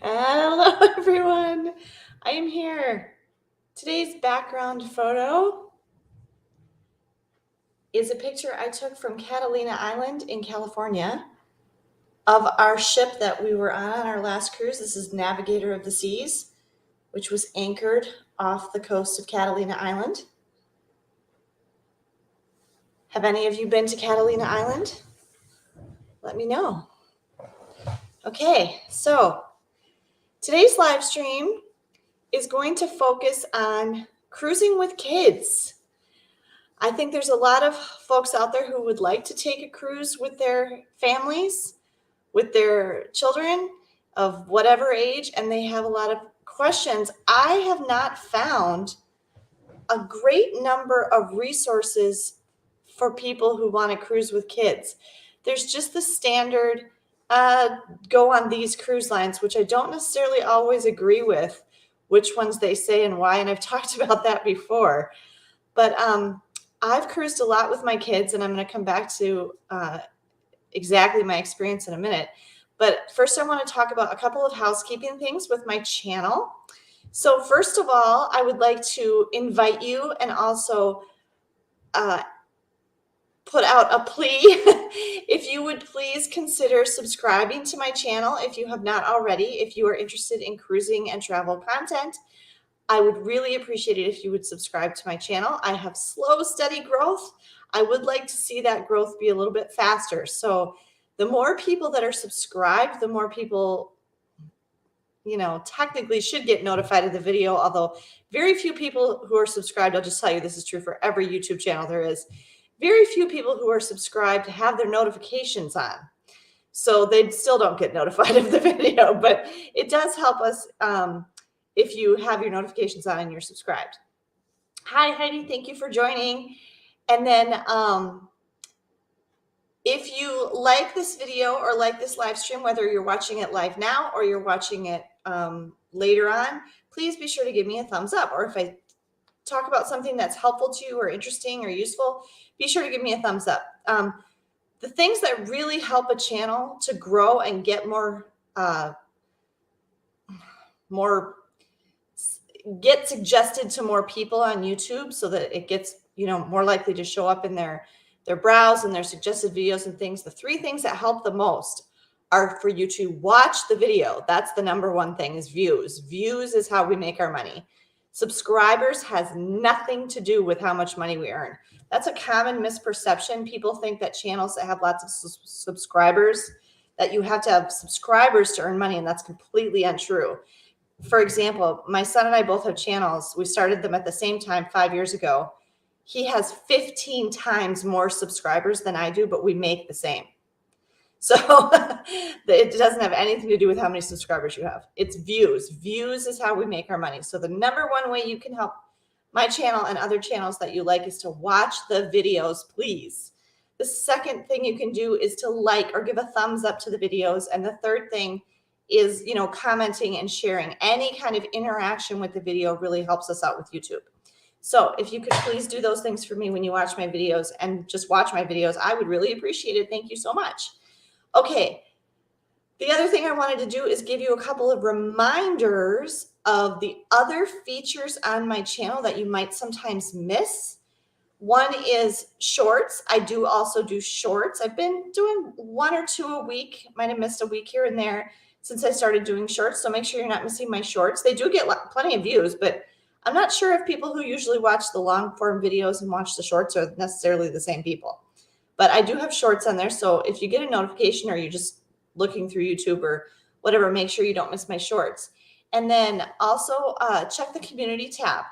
Hello, everyone. I am here. Today's background photo is a picture I took from Catalina Island in California of our ship that we were on our last cruise. This is Navigator of the Seas, which was anchored off the coast of Catalina Island. Have any of you been to Catalina Island? Let me know. Okay, so today's live stream is going to focus on cruising with kids. I think there's a lot of folks out there who would like to take a cruise with their families, with their children of whatever age, and they have a lot of questions. I have not found a great number of resources for people who want to cruise with kids. There's just the standard go on these cruise lines, which I don't necessarily always agree with, which ones they say and why, and I've talked about that before. But I've cruised a lot with my kids, and I'm going to come back to exactly my experience in a minute. But first, I want to talk about a couple of housekeeping things with my channel. So first of all, I would like to invite you and also put out a plea. If you would please consider subscribing to my channel if you have not already. If you are interested in cruising and travel content, I would really appreciate it if you would subscribe to my channel. I have slow, steady growth. I would like to see that growth be a little bit faster. So the more people that are subscribed, the more people, technically should get notified of the video, although very few people who are subscribed, I'll just tell you this is true for every YouTube channel there is, very few people who are subscribed have their notifications on. So they still don't get notified of the video, but it does help us if you have your notifications on and you're subscribed. Hi, Heidi. Thank you for joining. And then if you like this video or like this live stream, whether you're watching it live now or you're watching it later on, please be sure to give me a thumbs up. Or if I talk about something that's helpful to you or interesting or useful, be sure to give me a thumbs up. The things that really help a channel to grow and get get suggested to more people on YouTube so that it gets, more likely to show up in their browse and their suggested videos and things. The three things that help the most are for you to watch the video. That's the number one thing, is views. Views is how we make our money. Subscribers has nothing to do with how much money we earn. That's a common misperception. People think that channels that have lots of subscribers, that you have to have subscribers to earn money, and that's completely untrue. For example, my son and I both have channels. We started them at the same time 5 years ago. He has 15 times more subscribers than I do, but we make the same. So it doesn't have anything to do with how many subscribers you have. It's views. Views is how we make our money. So the number one way you can help my channel and other channels that you like is to watch the videos, please. The second thing you can do is to like or give a thumbs up to the videos. And the third thing is, commenting and sharing. Any kind of interaction with the video really helps us out with YouTube. So if you could please do those things for me when you watch my videos, and just watch my videos, I would really appreciate it. Thank you so much. Okay. The other thing I wanted to do is give you a couple of reminders of the other features on my channel that you might sometimes miss. One is shorts. I do also do shorts. I've been doing 1 or 2 a week. Might have missed a week here and there since I started doing shorts. So make sure you're not missing my shorts. They do get plenty of views, but I'm not sure if people who usually watch the long form videos and watch the shorts are necessarily the same people. But I do have shorts on there. So if you get a notification or you're just looking through YouTube or whatever, make sure you don't miss my shorts. And then also check the community tab.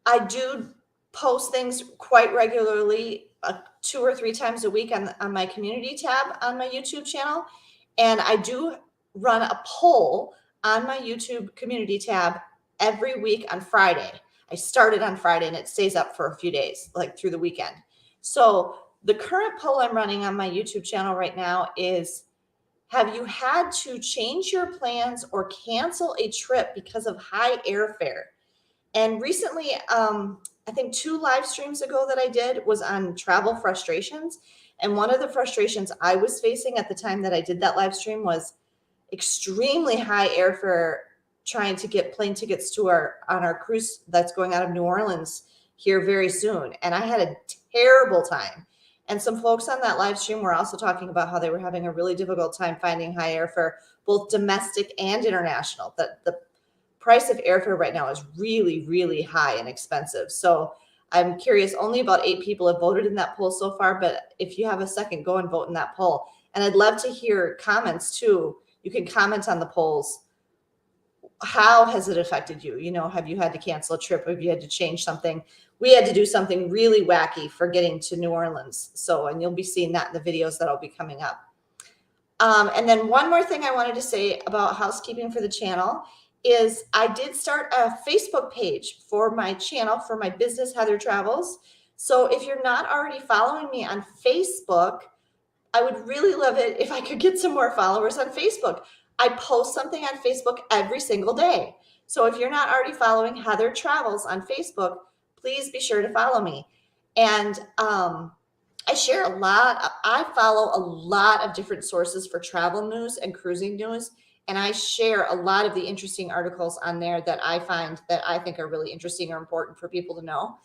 I do post things quite regularly, 2 or 3 times a week on my community tab on my YouTube channel. And I do run a poll on my YouTube community tab every week on Friday. I started on Friday and it stays up for a few days, like through the weekend. So the current poll I'm running on my YouTube channel right now is, have you had to change your plans or cancel a trip because of high airfare? And recently, I think 2 live streams ago that I did was on travel frustrations. And one of the frustrations I was facing at the time that I did that live stream was extremely high airfare trying to get plane tickets to on our cruise that's going out of New Orleans here very soon. And I had a terrible time. And some folks on that live stream were also talking about how they were having a really difficult time finding high airfare, both domestic and international. That the price of airfare right now is really, really high and expensive. So I'm curious, only about 8 people have voted in that poll so far, but if you have a second, go and vote in that poll. And I'd love to hear comments too. You can comment on the polls. How has it affected you? You know, have you had to cancel a trip? Have you had to change something? We had to do something really wacky for getting to New Orleans. So, and you'll be seeing that in the videos that'll be coming up. And then one more thing I wanted to say about housekeeping for the channel is I did start a Facebook page for my channel, for my business, Heather Travels. So if you're not already following me on Facebook, I would really love it if I could get some more followers on Facebook. I post something on Facebook every single day. So if you're not already following Heather Travels on Facebook, please be sure to follow me. And I share a lot. I follow a lot of different sources for travel news and cruising news. And I share a lot of the interesting articles on there that I find that I think are really interesting or important for people to know,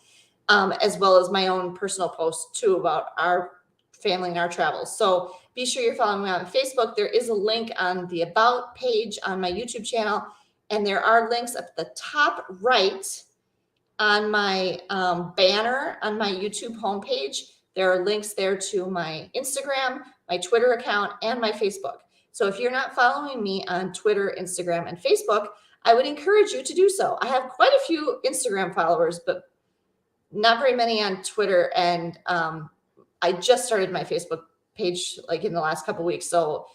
as well as my own personal posts too about our family and our travels. So be sure you're following me on Facebook. There is a link on the About page on my YouTube channel, and there are links at the top right on my banner on my YouTube homepage. There are links there to my Instagram, my Twitter account, and my Facebook. So if you're not following me on Twitter, Instagram, and Facebook, I would encourage you to do so. I have quite a few Instagram followers, but not very many on Twitter. And I just started my Facebook page like in the last couple of weeks, so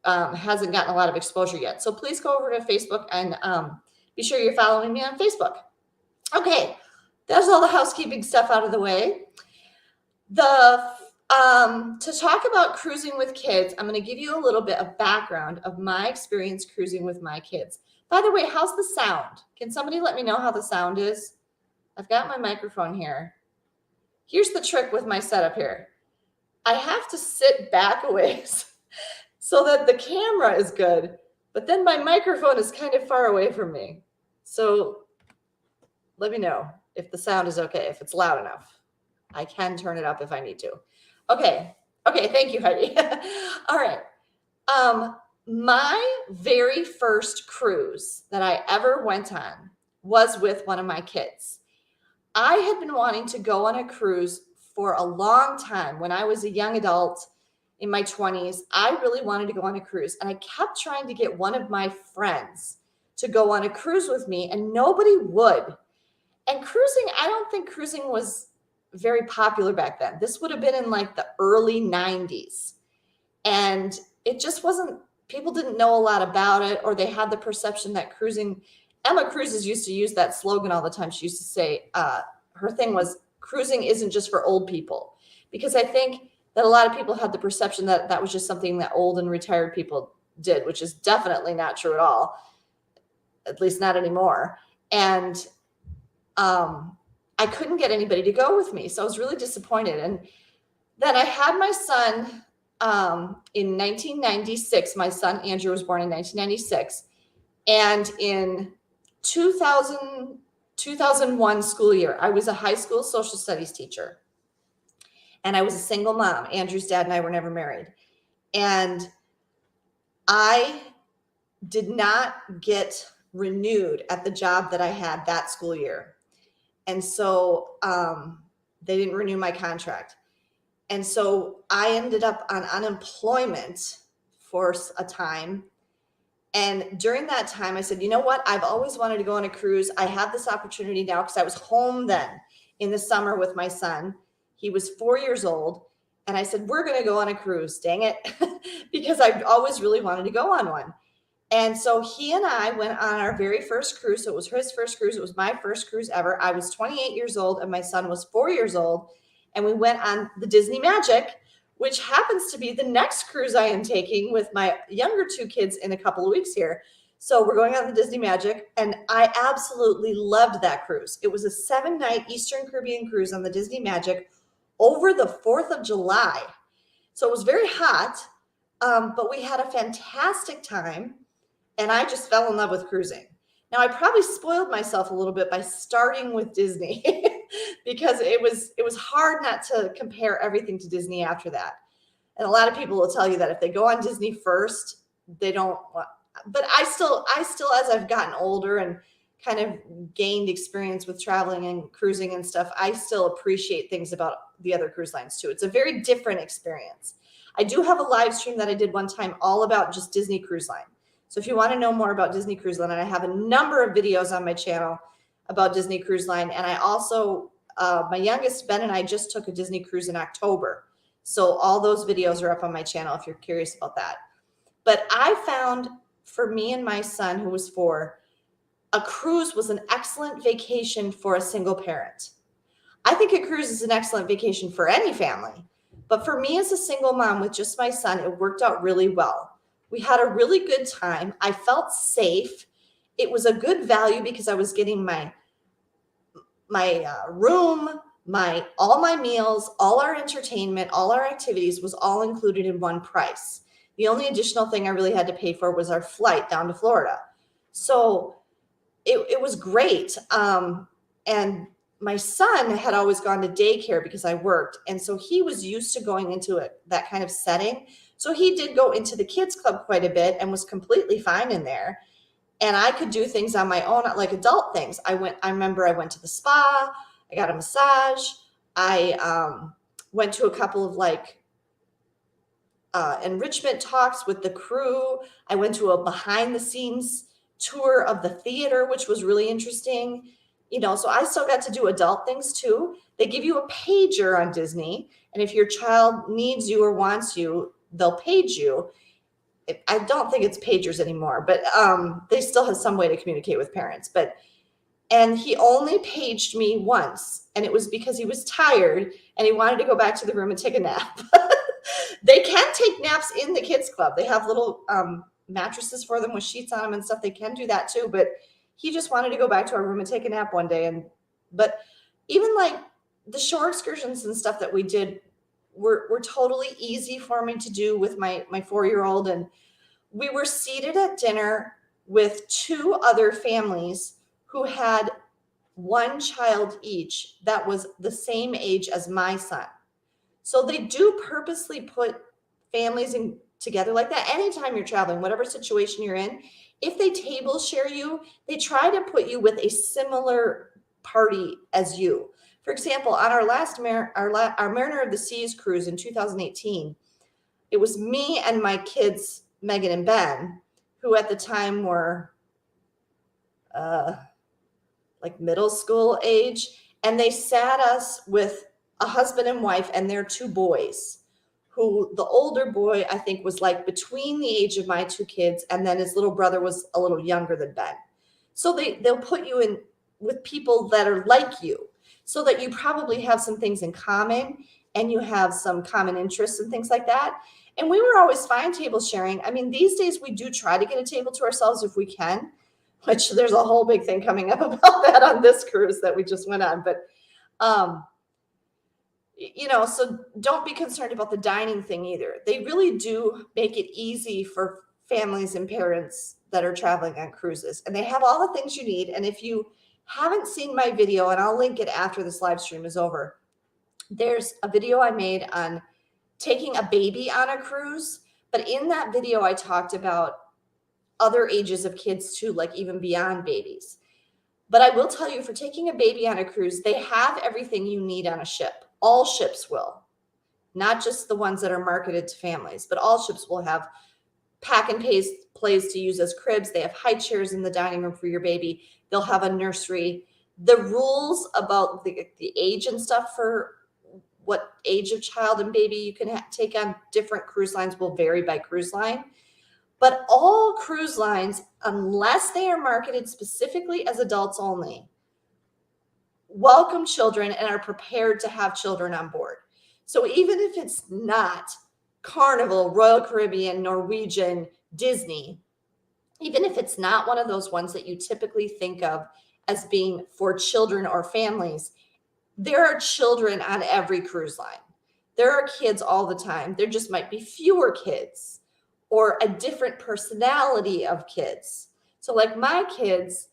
hasn't gotten a lot of exposure yet. So please go over to Facebook and be sure you're following me on Facebook. Okay, that's all the housekeeping stuff out of the way. To talk about cruising with kids, I'm going to give you a little bit of background of my experience cruising with my kids. By the way, how's the sound? Can somebody let me know how the sound is? I've got my microphone here. Here's the trick with my setup here. I have to sit back a ways so that the camera is good, but then my microphone is kind of far away from me. So let me know if the sound is okay, if it's loud enough. I can turn it up if I need to. Okay, thank you, Heidi. All right. My very first cruise that I ever went on was with one of my kids. I had been wanting to go on a cruise for a long time. When I was a young adult in my 20s, I really wanted to go on a cruise. And I kept trying to get one of my friends to go on a cruise with me, and nobody would. And cruising, I don't think cruising was very popular back then. This would have been in like the early 90s. And it just wasn't, people didn't know a lot about it, or they had the perception that cruising, Emma Cruises used to use that slogan all the time. She used to say, her thing was, cruising isn't just for old people. Because I think that a lot of people had the perception that that was just something that old and retired people did, which is definitely not true at all, at least not anymore. And I couldn't get anybody to go with me. So I was really disappointed. And then I had my son in 1996. My son, Andrew, was born in 1996. And in 2001 school year, I was a high school social studies teacher. And I was a single mom. Andrew's dad and I were never married. And I did not get renewed at the job that I had that school year. And so they didn't renew my contract. And so I ended up on unemployment for a time. And during that time, I said, you know what? I've always wanted to go on a cruise. I have this opportunity now because I was home then in the summer with my son. He was 4 years old. And I said, we're going to go on a cruise, dang it, because I've always really wanted to go on one. And so he and I went on our very first cruise. So it was his first cruise. It was my first cruise ever. I was 28 years old and my son was 4 years old. And we went on the Disney Magic, which happens to be the next cruise I am taking with my younger 2 kids in a couple of weeks here. So we're going on the Disney Magic, and I absolutely loved that cruise. It was a 7-night Eastern Caribbean cruise on the Disney Magic over the 4th of July. So it was very hot, But we had a fantastic time, and I just fell in love with cruising. Now, I probably spoiled myself a little bit by starting with Disney because it was hard not to compare everything to Disney after that. And a lot of people will tell you that if they go on Disney first, they don't want, but I still as I've gotten older and kind of gained experience with traveling and cruising and stuff, I still appreciate things about the other cruise lines too. It's a very different experience. I do have a live stream that I did one time all about just Disney Cruise Line. So if you want to know more about Disney Cruise Line, and I have a number of videos on my channel about Disney Cruise Line, and I also my youngest Ben and I just took a Disney cruise in October. So all those videos are up on my channel if you're curious about that. But I found for me and my son, who was 4, a cruise was an excellent vacation for a single parent. I think a cruise is an excellent vacation for any family. But for me as a single mom with just my son, it worked out really well. We had a really good time. I felt safe. It was a good value because I was getting my room, all my meals, all our entertainment, all our activities was all included in one price. The only additional thing I really had to pay for was our flight down to Florida. So it was great. And my son had always gone to daycare because I worked. And so he was used to going into that kind of setting. So he did go into the kids club quite a bit and was completely fine in there. And I could do things on my own, like adult things. I remember I went to the spa, I got a massage. I went to a couple of enrichment talks with the crew. I went to a behind the scenes tour of the theater, which was really interesting. So I still got to do adult things too. They give you a pager on Disney. And if your child needs you or wants you, they'll page you. I don't think it's pagers anymore, but they still have some way to communicate with parents. And he only paged me once, and it was because he was tired and he wanted to go back to the room and take a nap. They can take naps in the kids club. They have little mattresses for them with sheets on them and stuff. They can do that too, but he just wanted to go back to our room and take a nap one day. But even like the shore excursions and stuff that we did were totally easy for me to do with my 4-year-old. And we were seated at dinner with 2 other families who had 1 child each that was the same age as my son. So they do purposely put families together like that. Anytime you're traveling, whatever situation you're in, if they table share you, they try to put you with a similar party as you. For example, on our last our Mariner of the Seas cruise in 2018, it was me and my kids, Megan and Ben, who at the time were like middle school age, and they sat us with a husband and wife and their 2 boys, who the older boy, I think, was like between the age of my 2 kids, and then his little brother was a little younger than Ben. So they'll put you in with people that are like you, so that you probably have some things in common and you have some common interests and things like that. And we were always fine table sharing. I mean, these days we do try to get a table to ourselves if we can, which there's a whole big thing coming up about that on this cruise that we just went on. But, so don't be concerned about the dining thing either. They really do make it easy for families and parents that are traveling on cruises. And they have all the things you need. And if you haven't seen my video, and I'll link it after this live stream is over, there's a video I made on taking a baby on a cruise. But in that video, I talked about other ages of kids too, like even beyond babies. But I will tell you, for taking a baby on a cruise, they have everything you need on a ship. All ships will, not just the ones that are marketed to families, but all ships will have pack and plays to use as cribs. They have high chairs in the dining room for your baby. They'll have a nursery. The rules about the age and stuff for what age of child and baby you can take on different cruise lines will vary by cruise line. But all cruise lines, unless they are marketed specifically as adults only, welcome children and are prepared to have children on board. So even if it's not Carnival, Royal Caribbean, Norwegian, Disney, even if it's not one of those ones that you typically think of as being for children or families, there are children on every cruise line. There are kids all the time. There just might be fewer kids. or a different personality of kids. So like my kids,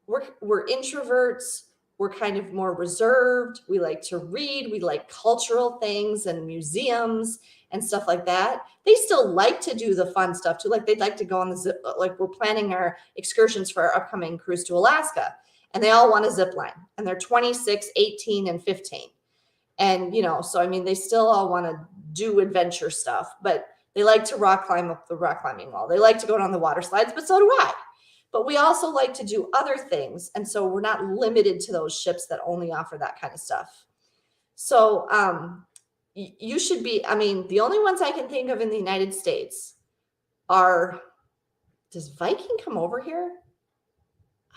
we're introverts, we're kind of more reserved, we like to read, we like cultural things and museums and stuff like that. They still like to do the fun stuff too. Like they'd like to go on the zip, like we're planning our excursions for our upcoming cruise to Alaska, and they all want a zip line, and they're 26, 18, and 15. And, so I mean, they still all want to do adventure stuff, but they like to rock climb up the rock climbing wall. They like to go down the water slides, but so do I. But we also like to do other things. And so we're not limited to those ships that only offer that kind of stuff. So you should be, I mean, the only ones I can think of in the United States are, does Viking come over here?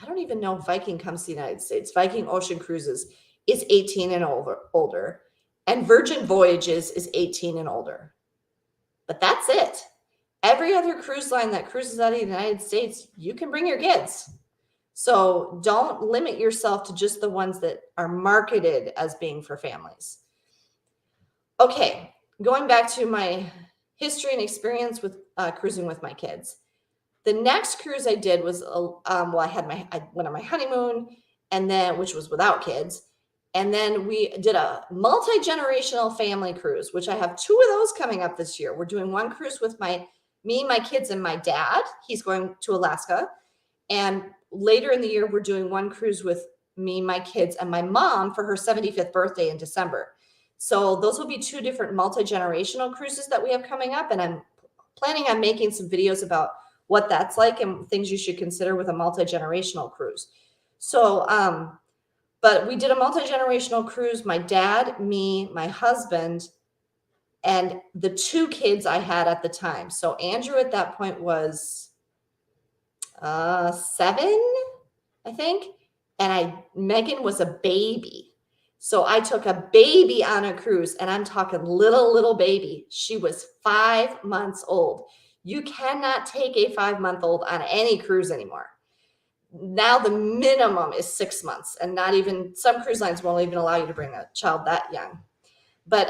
I don't even know if Viking comes to the United States. Viking Ocean Cruises is 18 and older. And Virgin Voyages is 18 and older. But that's it. Every other cruise line that cruises out of the United States, you can bring your kids. So don't limit yourself to just the ones that are marketed as being for families. Okay, going back to my history and experience with cruising with my kids. The next cruise I did was, I went on my honeymoon, and then, which was without kids. And then we did a multi-generational family cruise, which I have 2 of those coming up this year. We're doing one cruise with me, my kids, and my dad. He's going to Alaska. And later in the year, we're doing one cruise with me, my kids, and my mom for her 75th birthday in December. So those will be 2 different multi-generational cruises that we have coming up. And I'm planning on making some videos about what that's like and things you should consider with a multi-generational cruise. So, but we did a multi-generational cruise, my dad, me, my husband, and the 2 kids I had at the time. So Andrew at that point was 7, I think. And Megan was a baby. So I took a baby on a cruise, and I'm talking little baby. She was 5 months old. You cannot take a 5-month-old on any cruise anymore. Now the minimum is 6 months, and not even, some cruise lines won't even allow you to bring a child that young. But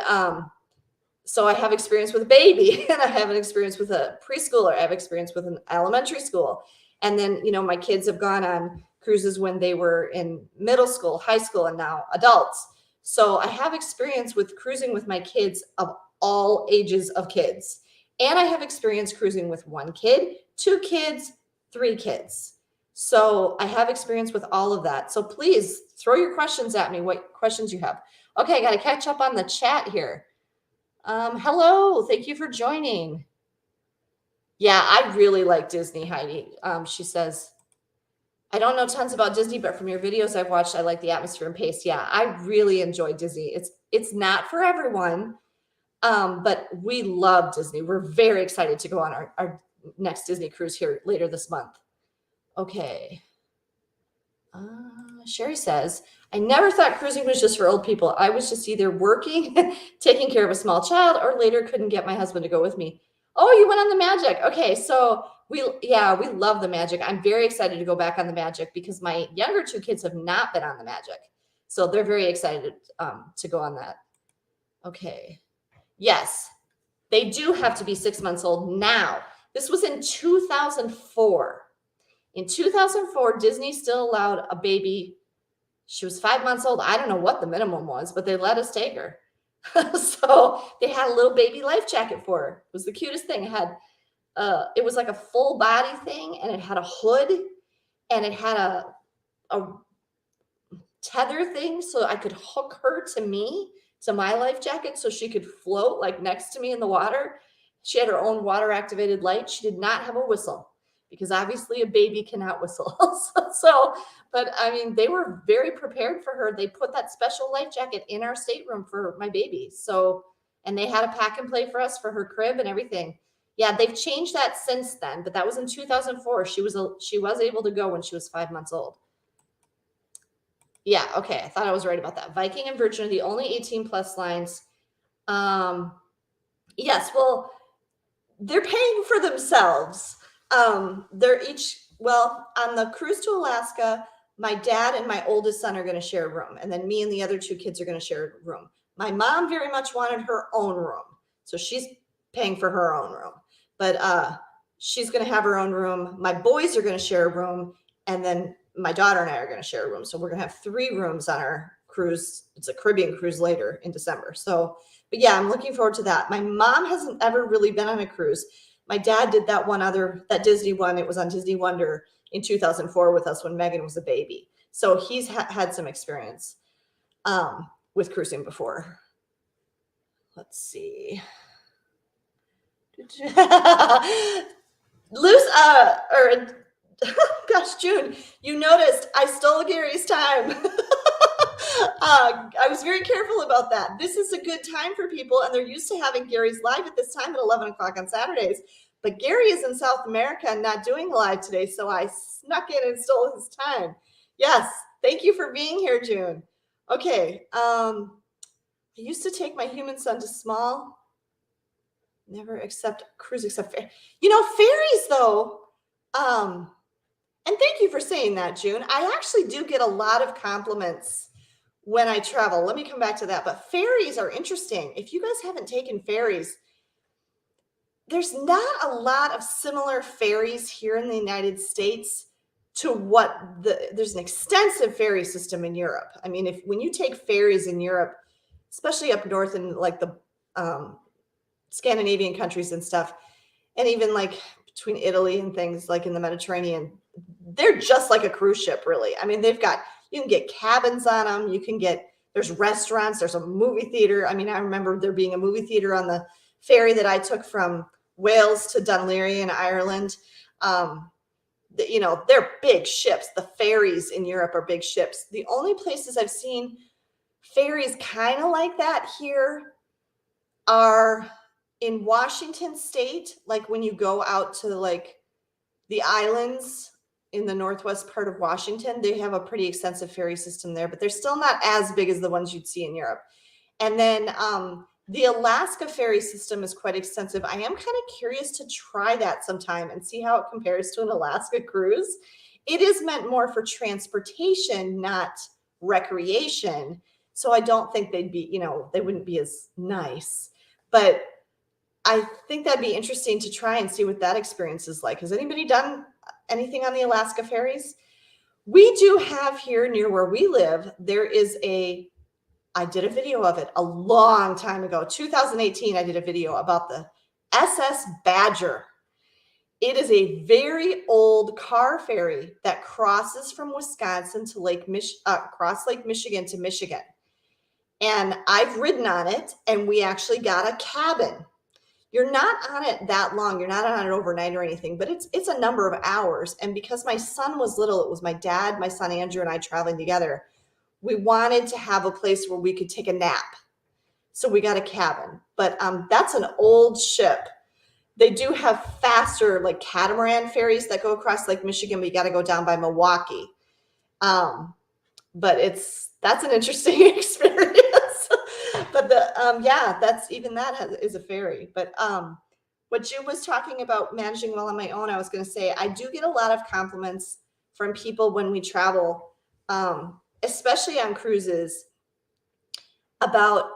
so I have experience with a baby, and I have an experience with a preschooler. I have experience with an elementary school. And then, my kids have gone on cruises when they were in middle school, high school, and now adults. So I have experience with cruising with my kids of all ages of kids. And I have experience cruising with 1 kid, 2 kids, 3 kids. So I have experience with all of that. So please throw your questions at me, what questions you have. Okay, I got to catch up on the chat here. Hello, thank you for joining. Yeah, I really like Disney, Heidi. She says, I don't know tons about Disney, but from your videos I've watched, I like the atmosphere and pace. Yeah, I really enjoy Disney. It's not for everyone, but we love Disney. We're very excited to go on our next Disney cruise here later this month. Okay. Sherry says, I never thought cruising was just for old people. I was just either working, taking care of a small child, or later couldn't get my husband to go with me. Oh, you went on the Magic. Okay, so we love the Magic. I'm very excited to go back on the Magic because my younger 2 kids have not been on the Magic. So they're very excited to go on that. Okay. Yes, they do have to be 6 months old now. This was in 2004. In 2004, Disney still allowed a baby. She was 5 months old. I don't know what the minimum was, but they let us take her. So they had a little baby life jacket for her. It was the cutest thing. It was like a full body thing, and it had a hood, and it had a tether thing so I could hook her to my life jacket so she could float like next to me in the water. She had her own water activated light. She did not have a whistle because obviously a baby cannot whistle. But I mean, they were very prepared for her. They put that special life jacket in our stateroom for my baby. So, and they had a pack and play for us for her crib and everything. Yeah, they've changed that since then, but that was in 2004. She was able to go when she was 5 months old. Yeah, okay. I thought I was right about that. Viking and Virgin are the only 18 plus lines. Yes, well, they're paying for themselves. They're each, well, on the cruise to Alaska, my dad and my oldest son are going to share a room. And then me and the other 2 kids are going to share a room. My mom very much wanted her own room. So she's paying for her own room. But she's going to have her own room. My boys are going to share a room. And then my daughter and I are going to share a room. So we're going to have 3 rooms on our cruise. It's a Caribbean cruise later in December. So, but yeah, I'm looking forward to that. My mom hasn't ever really been on a cruise. My dad did that Disney one. It was on Disney Wonder in 2004 with us when Megan was a baby. So he's had some experience with cruising before. Let's see. Loose, gosh, June, you noticed I stole Gary's time. I was very careful about that. This is a good time for people, and they're used to having Gary's live at this time at 11 o'clock on Saturdays. But Gary is in South America and not doing live today, so I snuck in and stole his time. Yes, thank you for being here, June. Okay, I used to take my human son to small. Never accept cruise except ferries though. And thank you for saying that, June. I actually do get a lot of compliments when I travel. Let me come back to that. But ferries are interesting. If you guys haven't taken ferries, there's not a lot of similar ferries here in the United States to there's an extensive ferry system in Europe. I mean, when you take ferries in Europe, especially up north in like the Scandinavian countries and stuff, and even like between Italy and things like in the Mediterranean, they're just like a cruise ship, really. I mean, you can get cabins on them. There's restaurants, there's a movie theater. I mean, I remember there being a movie theater on the ferry that I took from Wales to Dunleary in Ireland. They're big ships. The ferries in Europe are big ships. The only places I've seen ferries kind of like that here are in Washington State, like when you go out to like the islands in the northwest part of Washington, they have a pretty extensive ferry system there, but they're still not as big as the ones you'd see in Europe. And then the Alaska ferry system is quite extensive. I am kind of curious to try that sometime and see how it compares to an Alaska cruise. It is meant more for transportation, not recreation. So I don't think they wouldn't be as nice. But I think that'd be interesting to try and see what that experience is like. Has anybody done anything on the Alaska ferries? We do have here near where we live, I did a video of it a long time ago, 2018, I did a video about the SS Badger. It is a very old car ferry that crosses from Wisconsin to across Lake Michigan to Michigan. And I've ridden on it, and we actually got a cabin. You're not on it that long. You're not on it overnight or anything, but it's a number of hours. And because my son was little, it was my dad, my son Andrew, and I traveling together. We wanted to have a place where we could take a nap. So we got a cabin. But that's an old ship. They do have faster like catamaran ferries that go across Lake Michigan, but you got to go down by Milwaukee. But that's an interesting experience. But that is a ferry. But what June was talking about managing well on my own, I was going to say, I do get a lot of compliments from people when we travel, especially on cruises, about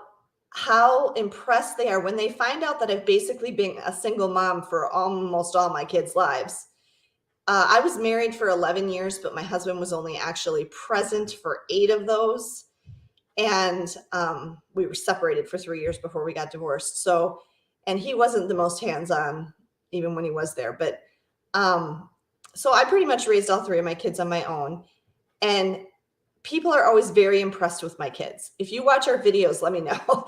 how impressed they are when they find out that I've basically been a single mom for almost all my kids' lives. I was married for 11 years, but my husband was only actually present for 8 of those. And we were separated for 3 years before we got divorced. So, and he wasn't the most hands-on even when he was there. But so I pretty much raised all 3 of my kids on my own. And people are always very impressed with my kids. If you watch our videos, let me know.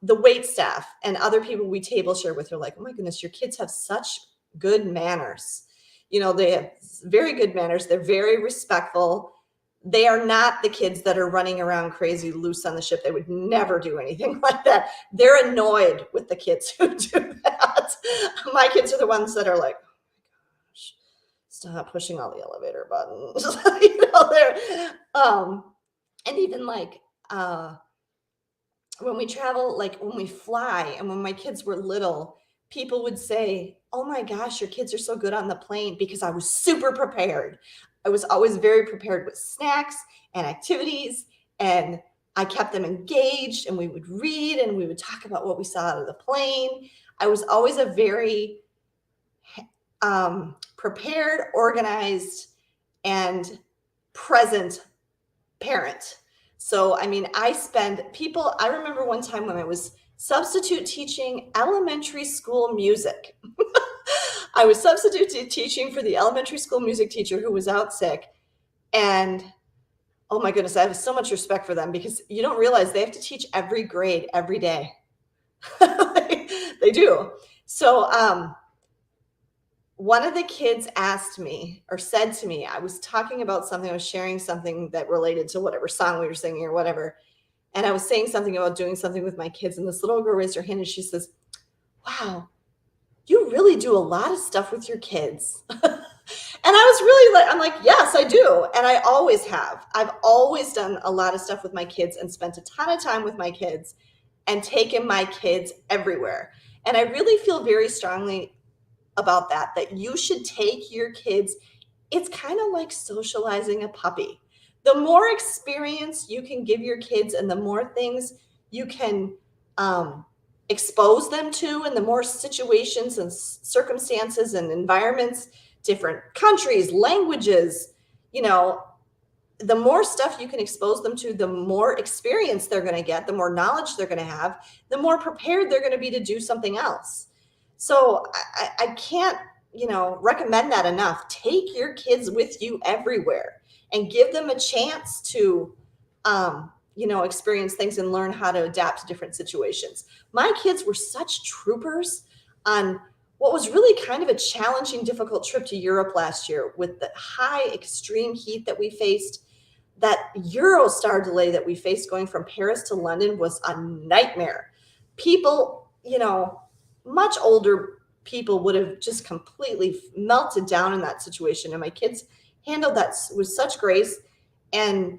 The wait staff and other people we table share with are like, oh my goodness, your kids have such good manners. They have very good manners. They're very respectful. They are not the kids that are running around crazy loose on the ship. They would never do anything like that. They're annoyed with the kids who do that. My kids are the ones that are like, oh my gosh, stop pushing all the elevator buttons. And even like when we travel, like when we fly, and when my kids were little, people would say, oh my gosh, your kids are so good on the plane, because I was super prepared. I was always very prepared with snacks and activities, and I kept them engaged, and we would read and we would talk about what we saw out of the plane. I was always a very prepared, organized, and present parent. So, I mean, I remember one time when I was substitute teaching elementary school music. I was substitute teaching for the elementary school music teacher who was out sick. And oh my goodness, I have so much respect for them because you don't realize they have to teach every grade every day. They do. So, one of the kids asked me or said to me, I was talking about something, I was sharing something that related to whatever song we were singing or whatever. And I was saying something about doing something with my kids. And this little girl raised her hand and she says, wow, you really do a lot of stuff with your kids. And I was really like, I'm like, yes, I do. And I always have. I've always done a lot of stuff with my kids and spent a ton of time with my kids and taken my kids everywhere. And I really feel very strongly about that you should take your kids. It's kind of like socializing a puppy. The more experience you can give your kids and the more things you can expose them to and the more situations and circumstances and environments, different countries, languages, the more stuff you can expose them to, the more experience they're going to get, the more knowledge they're going to have, the more prepared they're going to be to do something else. So I can't, recommend that enough. Take your kids with you everywhere and give them a chance to, experience things and learn how to adapt to different situations. My kids were such troopers on what was really kind of a challenging, difficult trip to Europe last year with the high extreme heat that we faced. That Eurostar delay that we faced going from Paris to London was a nightmare. People, much older people would have just completely melted down in that situation. And my kids handled that with such grace. And,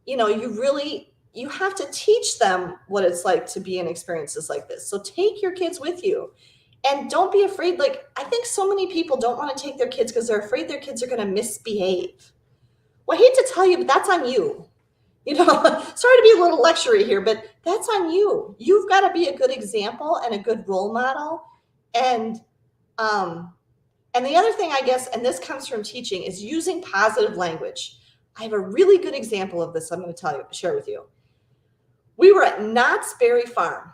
you have to teach them what it's like to be in experiences like this. So take your kids with you and don't be afraid. Like, I think so many people don't want to take their kids because they're afraid their kids are going to misbehave. Well, I hate to tell you, but that's on you. Sorry to be a little lectury here, but that's on you. You've got to be a good example and a good role model. And the other thing, I guess, and this comes from teaching, is using positive language. I have a really good example of this I'm going to share with you. We were at Knott's Berry Farm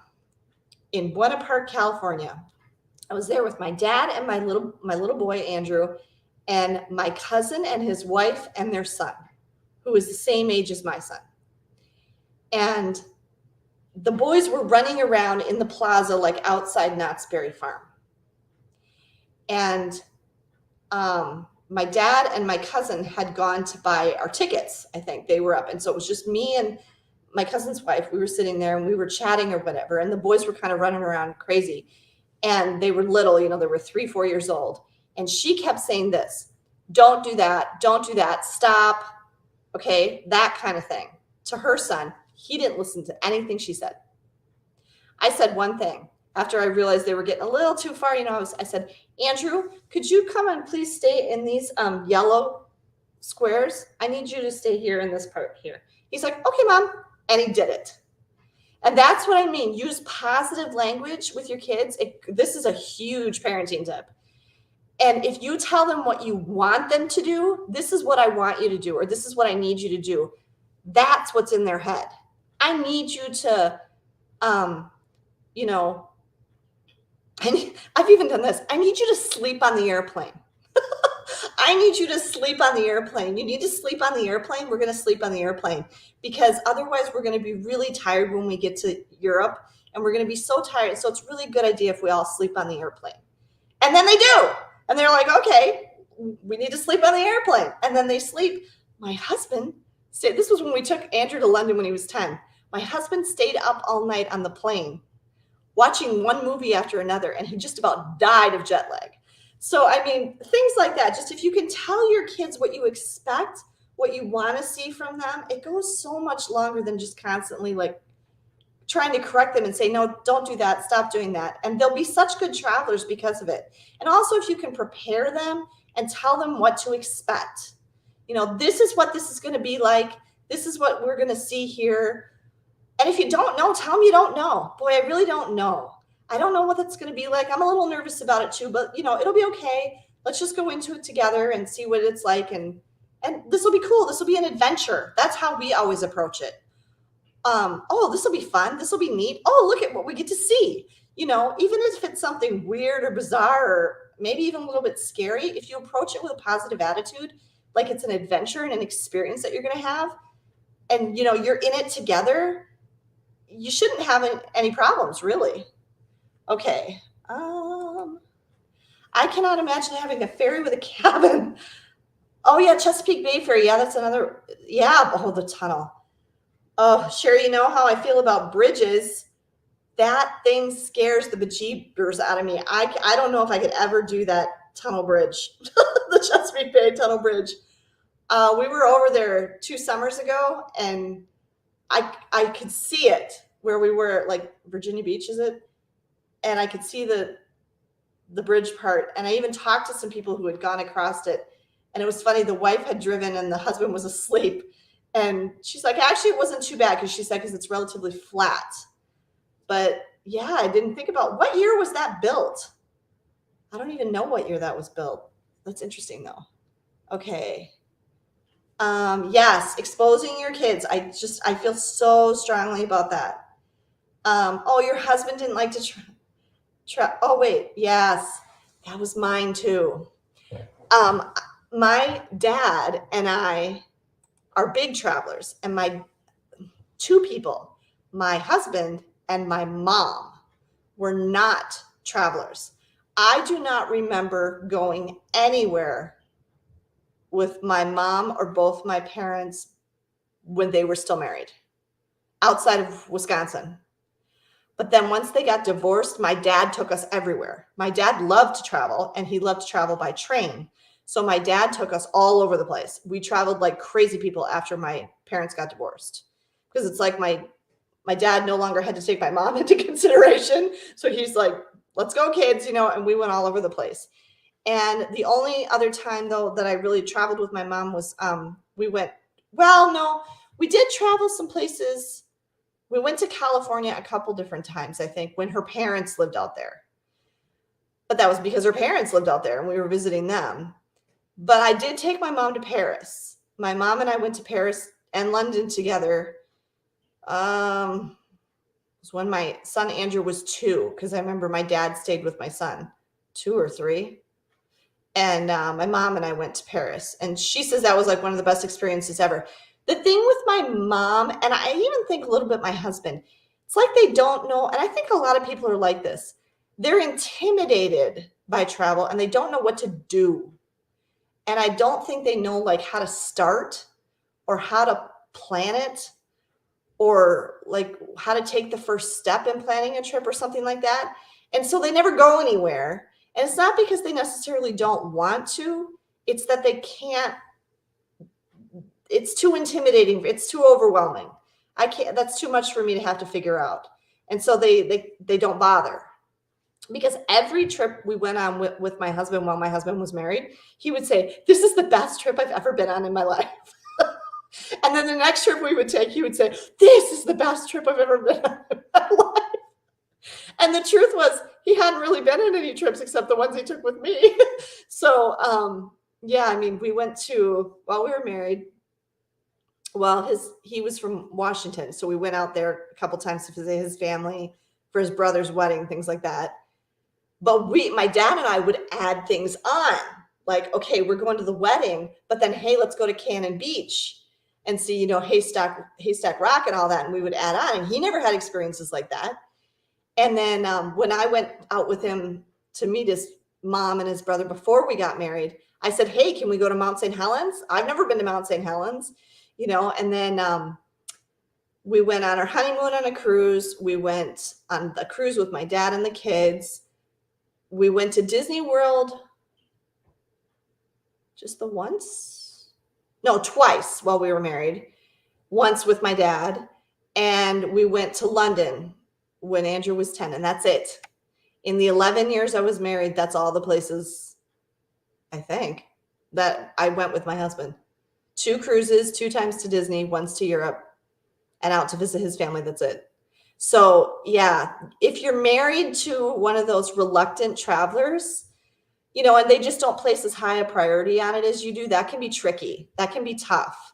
in Buena Park, California. I was there with my dad and my little boy, Andrew, and my cousin and his wife and their son, who is the same age as my son. And the boys were running around in the plaza, like outside Knott's Berry Farm. And my dad and my cousin had gone to buy our tickets. I think they were up. And so it was just me and my cousin's wife. We were sitting there and we were chatting or whatever. And the boys were kind of running around crazy. And they were little, they were 3-4 years old. And she kept saying this, don't do that, stop, okay, that kind of thing. To her son, he didn't listen to anything she said. I said one thing. After I realized they were getting a little too far, I said, Andrew, could you come and please stay in these yellow squares? I need you to stay here in this part here. He's like, okay, Mom. And he did it. And that's what I mean. Use positive language with your kids. This is a huge parenting tip. And if you tell them what you want them to do, this is what I want you to do, or this is what I need you to do, that's what's in their head. I need you to, I've even done this. I need you to sleep on the airplane. I need you to sleep on the airplane. You need to sleep on the airplane. We're going to sleep on the airplane because otherwise we're going to be really tired when we get to Europe and we're going to be so tired. So it's really a good idea if we all sleep on the airplane. And then they do. And they're like, okay, we need to sleep on the airplane. And then they sleep. My husband stayed. This was when we took Andrew to London when he was 10. My husband stayed up all night on the plane watching one movie after another, and he just about died of jet lag. So, I mean, things like that. Just if you can tell your kids what you expect, what you want to see from them, it goes so much longer than just constantly like trying to correct them and say, no, don't do that. Stop doing that. And they'll be such good travelers because of it. And also if you can prepare them and tell them what to expect, this is what this is going to be like. This is what we're going to see here. And if you don't know, tell them you don't know. Boy, I really don't know. I don't know what that's going to be like. I'm a little nervous about it too, but it'll be okay. Let's just go into it together and see what it's like. And this will be cool. This will be an adventure. That's how we always approach it. Oh, this will be fun. This will be neat. Oh, look at what we get to see. Even if it's something weird or bizarre or maybe even a little bit scary, if you approach it with a positive attitude, like it's an adventure and an experience that you're going to have, and you're in it together, you shouldn't have any problems, really. Okay. I cannot imagine having a ferry with a cabin. Oh yeah, Chesapeake Bay Ferry. Yeah, that's another. Yeah, oh, the tunnel. Oh, Sherry, you know how I feel about bridges. That thing scares the bejeebers out of me. I don't know if I could ever do that tunnel bridge, the Chesapeake Bay Tunnel Bridge. We were over there 2 summers ago, and I could see it where we were, like Virginia Beach, is it? And I could see the bridge part. And I even talked to some people who had gone across it. And it was funny. The wife had driven and the husband was asleep. And she's like, actually, it wasn't too bad, because she said, because it's relatively flat. But yeah, I didn't think about what year was that built. I don't even know what year that was built. That's interesting, though. Okay. Yes, exposing your kids. I feel so strongly about that. Oh, your husband didn't like to oh, wait. Yes, that was mine too. My dad and I are big travelers, and my 2 people, my husband and my mom, were not travelers. I do not remember going anywhere with my mom or both my parents when they were still married, outside of Wisconsin. But then once they got divorced, my dad took us everywhere. My dad loved to travel, and he loved to travel by train. So my dad took us all over the place. We traveled like crazy people after my parents got divorced, because it's like my dad no longer had to take my mom into consideration. So he's like, let's go, kids, and we went all over the place. And the only other time, though, that I really traveled with my mom was we did travel some places. We went to California a couple different times, I think, when her parents lived out there. But that was because her parents lived out there and we were visiting them. But I did take my mom to Paris. My mom and I went to Paris and London together. It was when my son Andrew was 2, because I remember my dad stayed with my son, 2 or 3. And my mom and I went to Paris. And she says that was like one of the best experiences ever. The thing with my mom, and I even think a little bit my husband, it's like they don't know, and I think a lot of people are like this. They're intimidated by travel and they don't know what to do. And I don't think they know like how to start or how to plan it, or like how to take the first step in planning a trip or something like that. And so they never go anywhere. And it's not because they necessarily don't want to, it's that they can't. It's too intimidating. It's too overwhelming. I can't, that's too much for me to have to figure out. And so they don't bother. Because every trip we went on with my husband while my husband was married, he would say, this is the best trip I've ever been on in my life. And then the next trip we would take, he would say, this is the best trip I've ever been on in my life. And the truth was, he hadn't really been on any trips except the ones he took with me. So, yeah, I mean, we went to, while we were married, well, he was from Washington, so we went out there a couple times to visit his family for his brother's wedding, things like that. But my dad and I would add things on, like, okay, we're going to the wedding, but then, hey, let's go to Cannon Beach and see, Haystack Rock and all that, and we would add on. And he never had experiences like that. And then when I went out with him to meet his mom and his brother before we got married, I said, hey, can we go to Mount St. Helens? I've never been to Mount St. Helens. And then we went on our honeymoon on a cruise. We went on the cruise with my dad and the kids. We went to Disney World just the once? No, twice while we were married. Once with my dad. And we went to London when Andrew was 10, and that's it. In the 11 years I was married, that's all the places, I think, that I went with my husband. 2 cruises, 2 times to Disney, once to Europe, and out to visit his family. That's it. So yeah, if you're married to one of those reluctant travelers, and they just don't place as high a priority on it as you do, that can be tricky. That can be tough.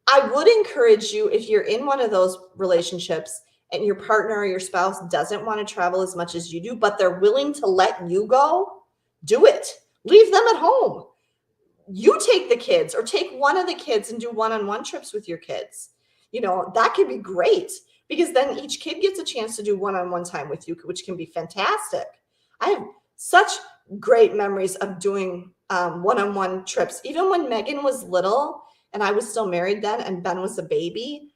I would encourage you, if you're in one of those relationships and your partner or your spouse doesn't want to travel as much as you do, but they're willing to let you go, do it. Leave them at home. You take the kids or take one of the kids and do one-on-one trips with your kids. That could be great because then each kid gets a chance to do one-on-one time with you, which can be fantastic. I have such great memories of doing one-on-one trips. Even when Megan was little and I was still married then and Ben was a baby,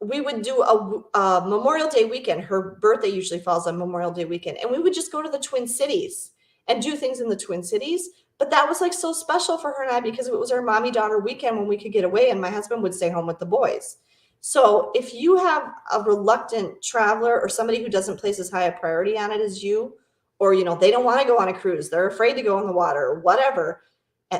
we would do a Memorial Day weekend. Her birthday usually falls on Memorial Day weekend. And we would just go to the Twin Cities and do things in the Twin Cities. But that was like so special for her and I because it was our mommy-daughter weekend when we could get away and my husband would stay home with the boys. So if you have a reluctant traveler or somebody who doesn't place as high a priority on it as you, or, they don't want to go on a cruise, they're afraid to go in the water or whatever,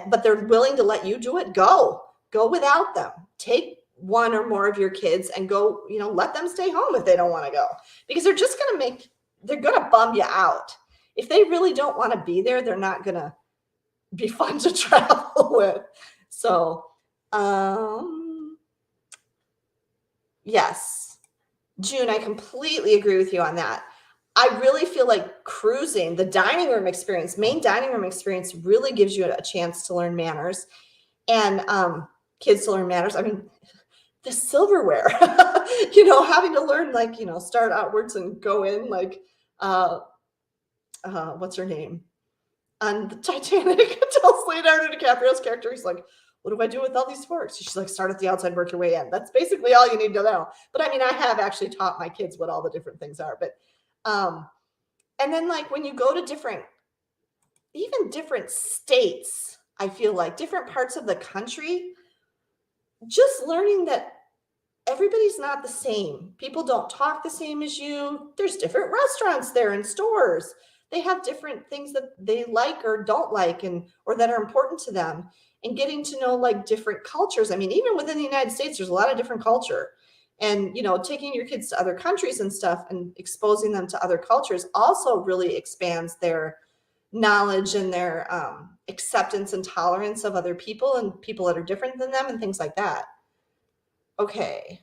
but they're willing to let you do it, go without them. Take one or more of your kids and go, let them stay home if they don't want to go, because they're just they're going to bum you out. If they really don't want to be there, they're not going to be fun to travel with. So, yes, June, I completely agree with you on that. I really feel like cruising, the main dining room experience really gives you a chance to learn manners and kids to learn manners. I mean, the silverware, having to learn start outwards and go in what's her name? On the Titanic, tells Leonardo DiCaprio's character, he's like, what do I do with all these forks? She's like, start at the outside, work your way in. That's basically all you need to know. But I mean, I have actually taught my kids what all the different things are. But, and then when you go to different states, I feel like different parts of the country, just learning that everybody's not the same. People don't talk the same as you. There's different restaurants there and stores. They have different things that they like or don't like or that are important to them, and getting to know different cultures. I mean, even within the United States, there's a lot of different culture, and, taking your kids to other countries and stuff and exposing them to other cultures also really expands their knowledge and their acceptance and tolerance of other people and people that are different than them and things like that. Okay.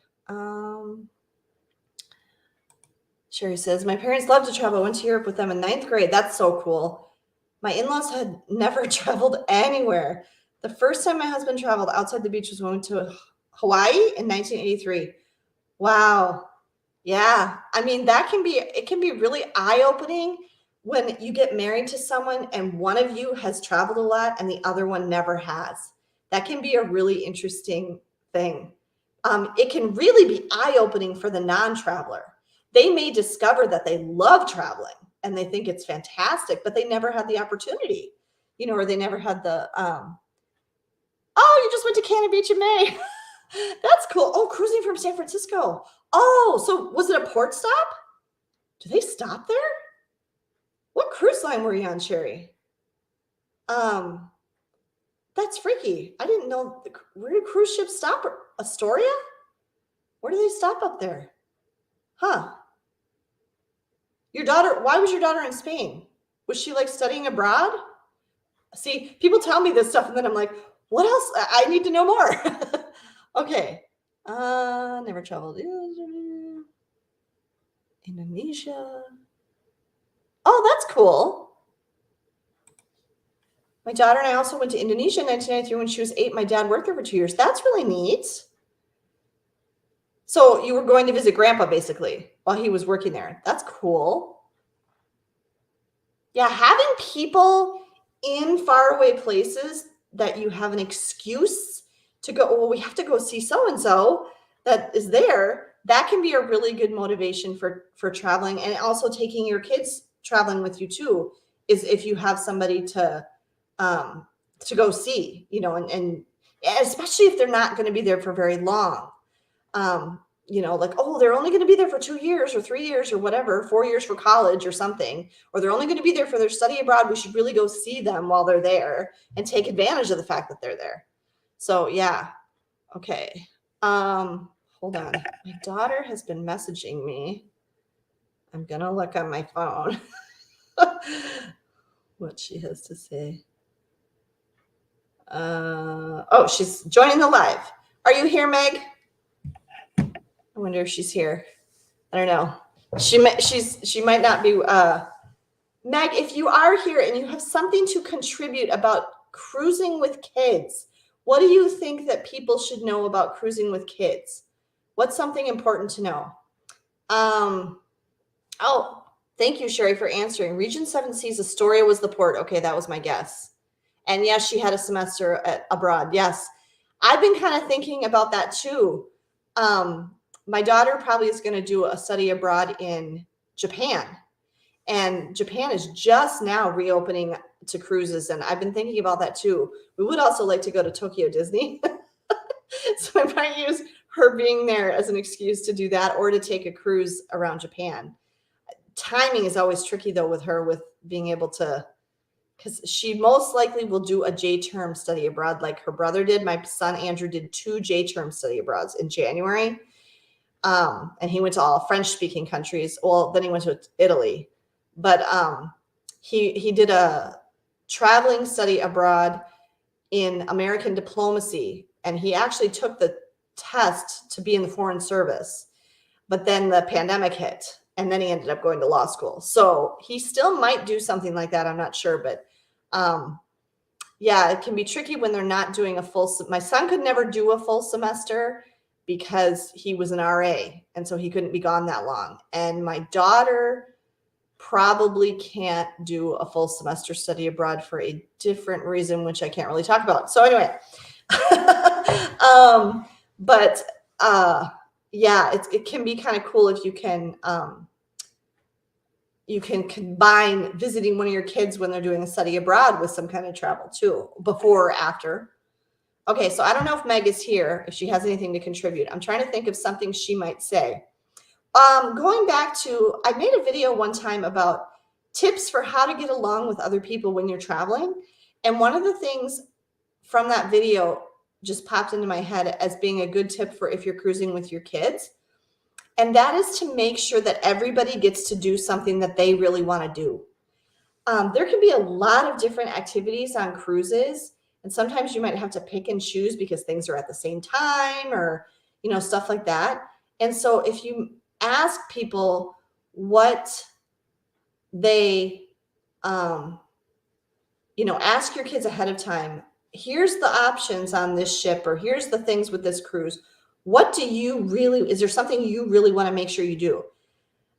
Sherry says, my parents loved to travel. I went to Europe with them in 9th grade. That's so cool. My in-laws had never traveled anywhere. The first time my husband traveled outside the beach was when we went to Hawaii in 1983. Wow. Yeah. I mean, it can be really eye-opening when you get married to someone and one of you has traveled a lot and the other one never has. That can be a really interesting thing. It can really be eye-opening for the non-traveler. They may discover that they love traveling and they think it's fantastic, but they never had the opportunity, or they never had the, oh, you just went to Cannon Beach in May. That's cool. Oh, cruising from San Francisco. Oh, so was it a port stop? Do they stop there? What cruise line were you on, Sherry? That's freaky. I didn't know. Where do cruise ships stop? Astoria? Where do they stop up there? Huh. Why was your daughter in Spain? Was she studying abroad? See, people tell me this stuff and then I'm like, what else? I need to know more. Okay. Never traveled. Indonesia. Oh, that's cool. My daughter and I also went to Indonesia in 1993 when she was 8. My dad worked there for 2 years. That's really neat. So you were going to visit grandpa basically while he was working there. That's cool. Yeah, having people in faraway places that you have an excuse to go, well, we have to go see so-and-so that is there. That can be a really good motivation for traveling, and also taking your kids traveling with you too, is if you have somebody to go see, and especially if they're not going to be there for very long. Oh, they're only going to be there for 2 years or 3 years or whatever, 4 years for college or something, or they're only going to be there for their study abroad. We should really go see them while they're there and take advantage of the fact that they're there. So yeah. Okay. Hold on. My daughter has been messaging me. I'm going to look on my phone. what she has to say. Oh, she's joining the live. Are you here, Meg? I wonder if she's here. I don't know. She might not be. Meg, if you are here and you have something to contribute about cruising with kids, what do you think that people should know about cruising with kids? What's something important to know? Oh, thank you, Sherry, for answering. Region 7 sees Astoria was the port. Okay, that was my guess. And yes, she had a semester abroad. Yes. I've been kind of thinking about that too. My daughter probably is going to do a study abroad in Japan. And Japan is just now reopening to cruises. And I've been thinking about that too. We would also like to go to Tokyo Disney. So I might use her being there as an excuse to do that or to take a cruise around Japan. Timing is always tricky though with her, with being able to, because she most likely will do a J-term study abroad like her brother did. My son Andrew did 2 J-term study abroads in January. And he went to all French-speaking countries. Well, then he went to Italy. But he did a traveling study abroad in American diplomacy, and he actually took the test to be in the foreign service. But then the pandemic hit, and then he ended up going to law school. So he still might do something like that. I'm not sure, but yeah, it can be tricky when they're not doing a full. My son could never do a full semester because he was an RA, and so he couldn't be gone that long. And my daughter probably can't do a full semester study abroad for a different reason, which I can't really talk about. So anyway, but yeah, it can be kind of cool if you can combine visiting one of your kids when they're doing a study abroad with some kind of travel too, before or after. Okay, so I don't know if Meg is here, if she has anything to contribute. I'm trying to think of something she might say. Going back to, I made a video one time about tips for how to get along with other people when you're traveling. And one of the things from that video just popped into my head as being a good tip for if you're cruising with your kids. And that is to make sure that everybody gets to do something that they really want to do. There can be a lot of different activities on cruises. And sometimes you might have to pick and choose because things are at the same time or, stuff like that. And so if you ask people what they, ask your kids ahead of time, here's the options on this ship, or here's the things with this cruise. What do you really, is there something you really want to make sure you do?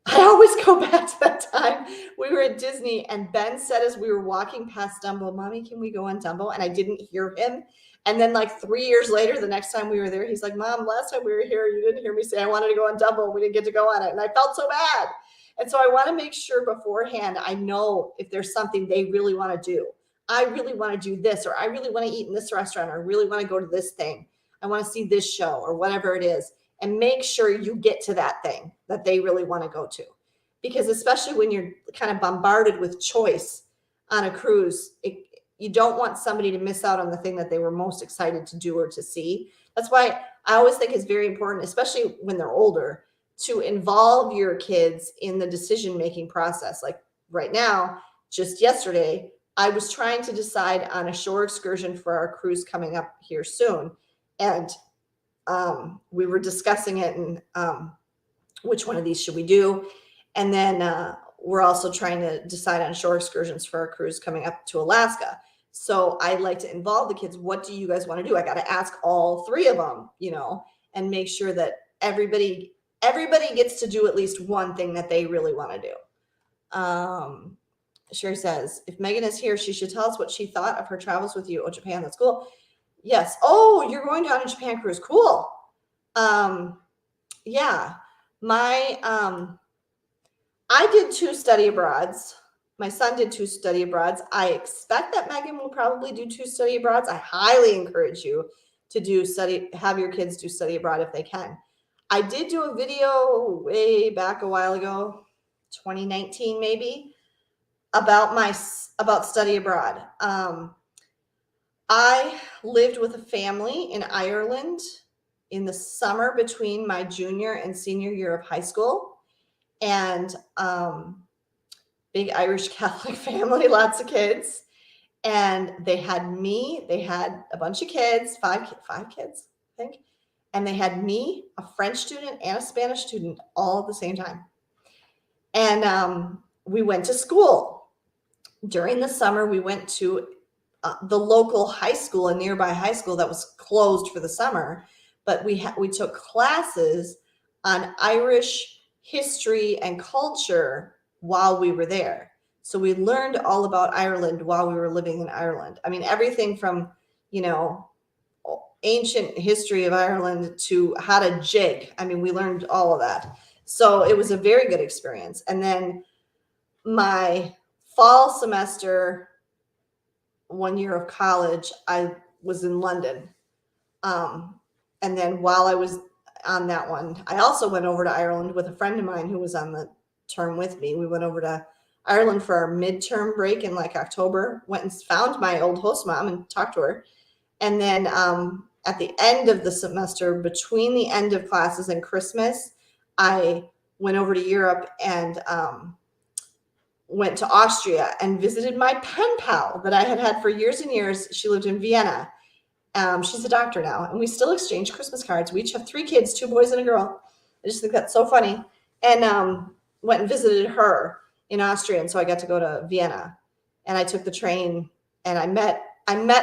I always go back to that time we were at Disney and Ben said as we were walking past Dumbo, Mommy, can we go on Dumbo? And I didn't hear him. And then like 3 years later, the next time we were there, he's like, Mom, last time we were here, you didn't hear me say I wanted to go on Dumbo. We didn't get to go on it. And I felt so bad. And so I want to make sure beforehand, I know if there's something they really want to do. I really want to do this, or I really want to eat in this restaurant, or I really want to go to this thing. I want to see this show or whatever it is. And make sure you get to that thing that they really want to go to. Because especially when you're kind of bombarded with choice on a cruise, you don't want somebody to miss out on the thing that they were most excited to do or to see. That's why I always think it's very important, especially when they're older, to involve your kids in the decision-making process. Like right now, just yesterday, I was trying to decide on a shore excursion for our cruise coming up here soon. And we were discussing it and which one of these should we do? And then we're also trying to decide on shore excursions for our cruise coming up to Alaska. So I like to involve the kids. What do you guys want to do? I got to ask all 3 of them, and make sure that everybody gets to do at least one thing that they really want to do. Sherry says, if Megan is here, she should tell us what she thought of her travels with you. Oh, Japan, that's cool. Yes. Oh, you're going on a Japan cruise. Cool. Yeah. I did 2 study abroads. My son did 2 study abroads. I expect that Megan will probably do 2 study abroads. I highly encourage you to have your kids do study abroad if they can. I did do a video way back a while ago, 2019 maybe, about study abroad. I lived with a family in Ireland in the summer between my junior and senior year of high school. And big Irish Catholic family, lots of kids. And they had me, they had a bunch of kids, five kids, I think. And they had me, a French student, and a Spanish student all at the same time. And we went to school. During the summer, we went to the local high school, a nearby high school that was closed for the summer. But we took classes on Irish history and culture while we were there. So we learned all about Ireland while we were living in Ireland. I mean, everything from, ancient history of Ireland to how to jig. I mean, we learned all of that. So it was a very good experience. And then my fall semester, 1 year of college, I was in London. And then while I was on that one, I also went over to Ireland with a friend of mine who was on the term with me. We went over to Ireland for our midterm break in like October, went and found my old host mom and talked to her. And then at the end of the semester, between the end of classes and Christmas, I went over to Europe and went to Austria and visited my pen pal that I had for years and years. She lived in Vienna. She's a doctor now, and we still exchange Christmas cards. We each have 3 kids, 2 boys and a girl. I just think that's so funny. And went and visited her in Austria, and so I got to go to Vienna. And I took the train, and I met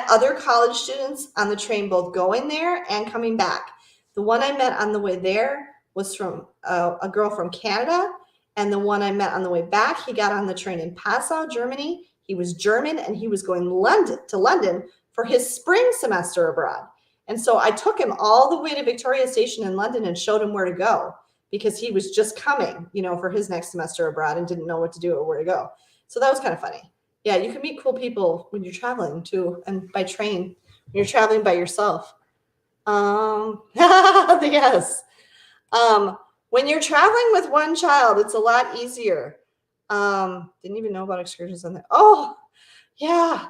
other college students on the train, both going there and coming back. The one I met on the way there was from a girl from Canada, and the one I met on the way back, he got on the train in Passau, Germany. He was German, and he was going to London for his spring semester abroad. And so I took him all the way to Victoria Station in London and showed him where to go, because he was just coming, for his next semester abroad and didn't know what to do or where to go. So that was kind of funny. Yeah, you can meet cool people when you're traveling too, and by train, when you're traveling by yourself. Yes. When you're traveling with one child, it's a lot easier. Didn't even know about excursions on there. Oh, yeah.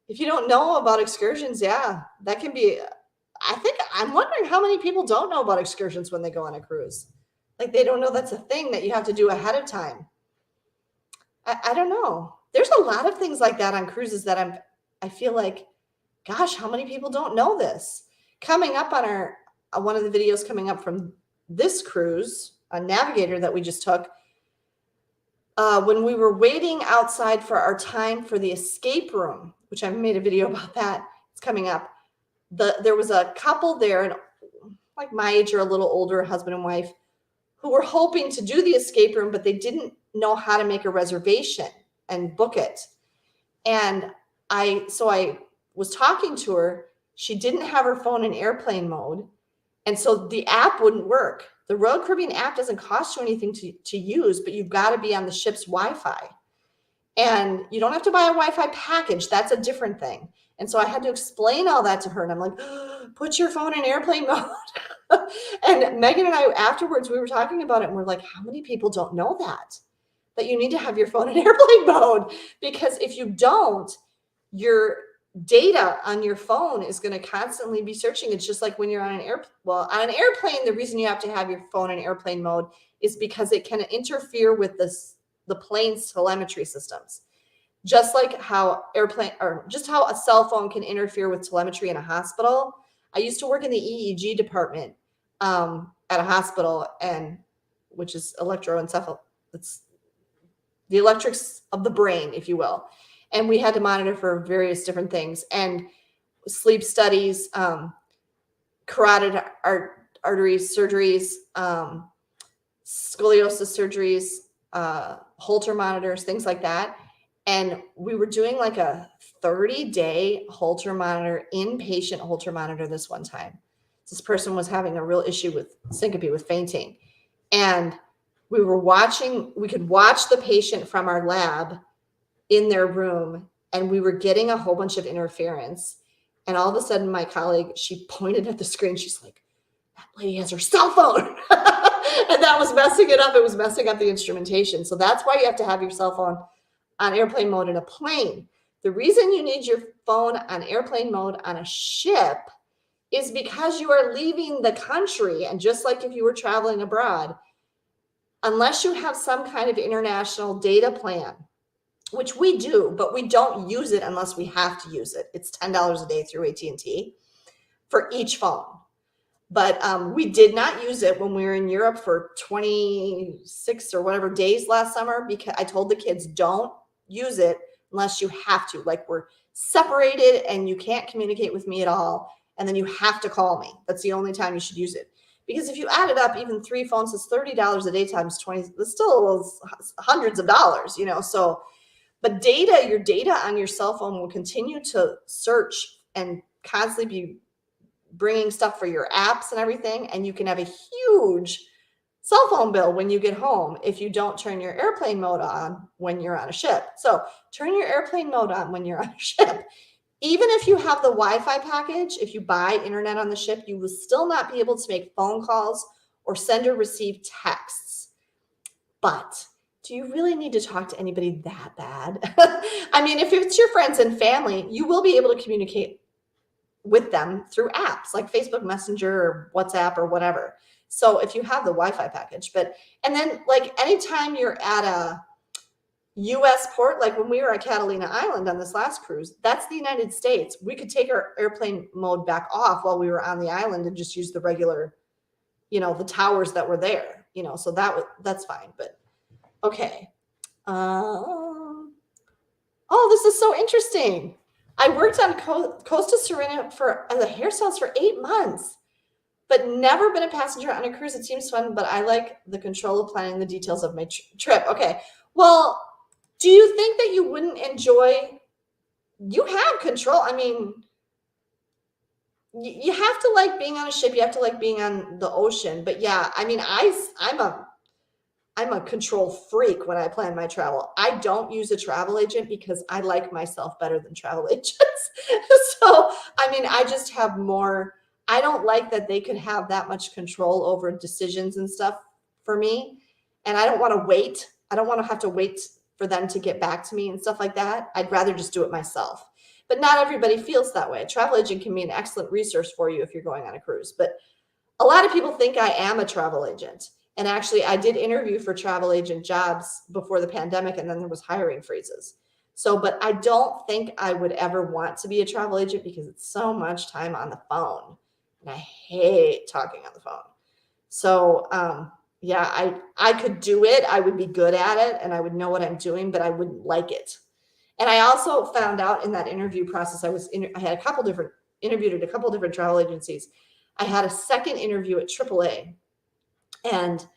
If you don't know about excursions, yeah, that can be, I'm wondering how many people don't know about excursions when they go on a cruise. Like, they don't know that's a thing that you have to do ahead of time. I don't know. There's a lot of things like that on cruises that I feel like, gosh, how many people don't know this? Coming up on one of the videos coming up from this cruise, a Navigator that we just took, when we were waiting outside for our time for the escape room, which I've made a video about that, it's coming up. There was a couple there, and like my age or a little older, husband and wife, who were hoping to do the escape room, but they didn't know how to make a reservation and book it. And I was talking to her. She didn't have her phone in airplane mode, and so the app wouldn't work. The Royal Caribbean app doesn't cost you anything to use, but you've got to be on the ship's Wi-Fi. And you don't have to buy a Wi-Fi package. That's a different thing. And so I had to explain all that to her. And I'm like, put your phone in airplane mode. And Megan and I, afterwards, we were talking about it. And we're like, how many people don't know that you need to have your phone in airplane mode? Because if you don't, your data on your phone is going to constantly be searching. It's just like when you're on an airplane. Well, on an airplane, the reason you have to have your phone in airplane mode is because it can interfere with the plane's telemetry systems. Just like how how a cell phone can interfere with telemetry in a hospital. I used to work in the EEG department at a hospital, which is electroencephal. It's the electrics of the brain, if you will. And we had to monitor for various different things, and sleep studies, carotid artery surgeries, scoliosis surgeries, Holter monitors, things like that. And we were doing like a 30-day Holter monitor, inpatient Holter monitor this one time. This person was having a real issue with syncope, with fainting. And we could watch the patient from our lab in their room, and we were getting a whole bunch of interference. And all of a sudden, my colleague, she pointed at the screen. She's like, that lady has her cell phone. And that was messing it up. It was messing up the instrumentation. So that's why you have to have your cell phone on airplane mode in a plane. The reason you need your phone on airplane mode on a ship is because you are leaving the country. And just like if you were traveling abroad, unless you have some kind of international data plan, which we do, but we don't use it unless we have to use it. It's $10 a day through AT&T for each phone. But we did not use it when we were in Europe for 26 or whatever days last summer, because I told the kids, don't use it unless you have to. Like, we're separated and you can't communicate with me at all. And then you have to call me. That's the only time you should use it. Because if you add it up, even 3 phones is $30 a day times 20. That's still hundreds of dollars, you know. So, but data, your data on your cell phone will continue to search and constantly be bringing stuff for your apps and everything. And you can have a huge cell phone bill when you get home if you don't turn your airplane mode on when you're on a ship. So turn your airplane mode on when you're on a ship. Even if you have the Wi-Fi package, if you buy internet on the ship, you will still not be able to make phone calls or send or receive texts. But do you really need to talk to anybody that bad? I mean, if it's your friends and family, you will be able to communicate with them through apps like Facebook Messenger or WhatsApp or whatever. So if you have the Wi-Fi package, and then like anytime you're at a US port, like when we were at Catalina Island on this last cruise, that's the United States. We could take our airplane mode back off while we were on the island and just use the regular, you know, the towers that were there, you know, so that's fine. But okay. Oh, this is so interesting. I worked on Costa Serena as a hairstylist for 8 months, but never been a passenger on a cruise. It seems fun, but I like the control of planning the details of my trip. Okay. Well, do you think that you wouldn't enjoy? You have control. I mean, you have to like being on a ship. You have to like being on the ocean. But yeah, I mean, I'm a control freak when I plan my travel. I don't use a travel agent because I like myself better than travel agents. So, I mean, I just have more, I don't like that they could have that much control over decisions and stuff for me. And I don't want to wait. I don't want to have to wait for them to get back to me and stuff like that. I'd rather just do it myself. But not everybody feels that way. A travel agent can be an excellent resource for you if you're going on a cruise. But a lot of people think I am a travel agent. And actually, I did interview for travel agent jobs before the pandemic, and then there was hiring freezes. So, but I don't think I would ever want to be a travel agent because it's so much time on the phone. And I hate talking on the phone. So, yeah, I could do it. I would be good at it, and I would know what I'm doing, but I wouldn't like it. And I also found out in that interview process, I had interviewed at a couple different travel agencies. I had a second interview at AAA. And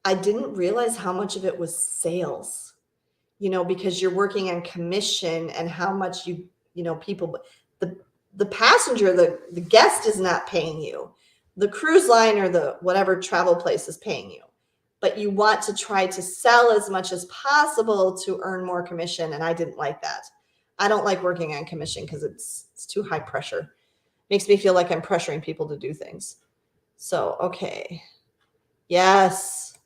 I didn't realize how much of it was sales, you know, because you're working on commission and how much people, the passenger, the guest is not paying you. The cruise line or the whatever travel place is paying you. But you want to try to sell as much as possible to earn more commission. And I didn't like that. I don't like working on commission because it's too high pressure. Makes me feel like I'm pressuring people to do things. So, okay. Yes.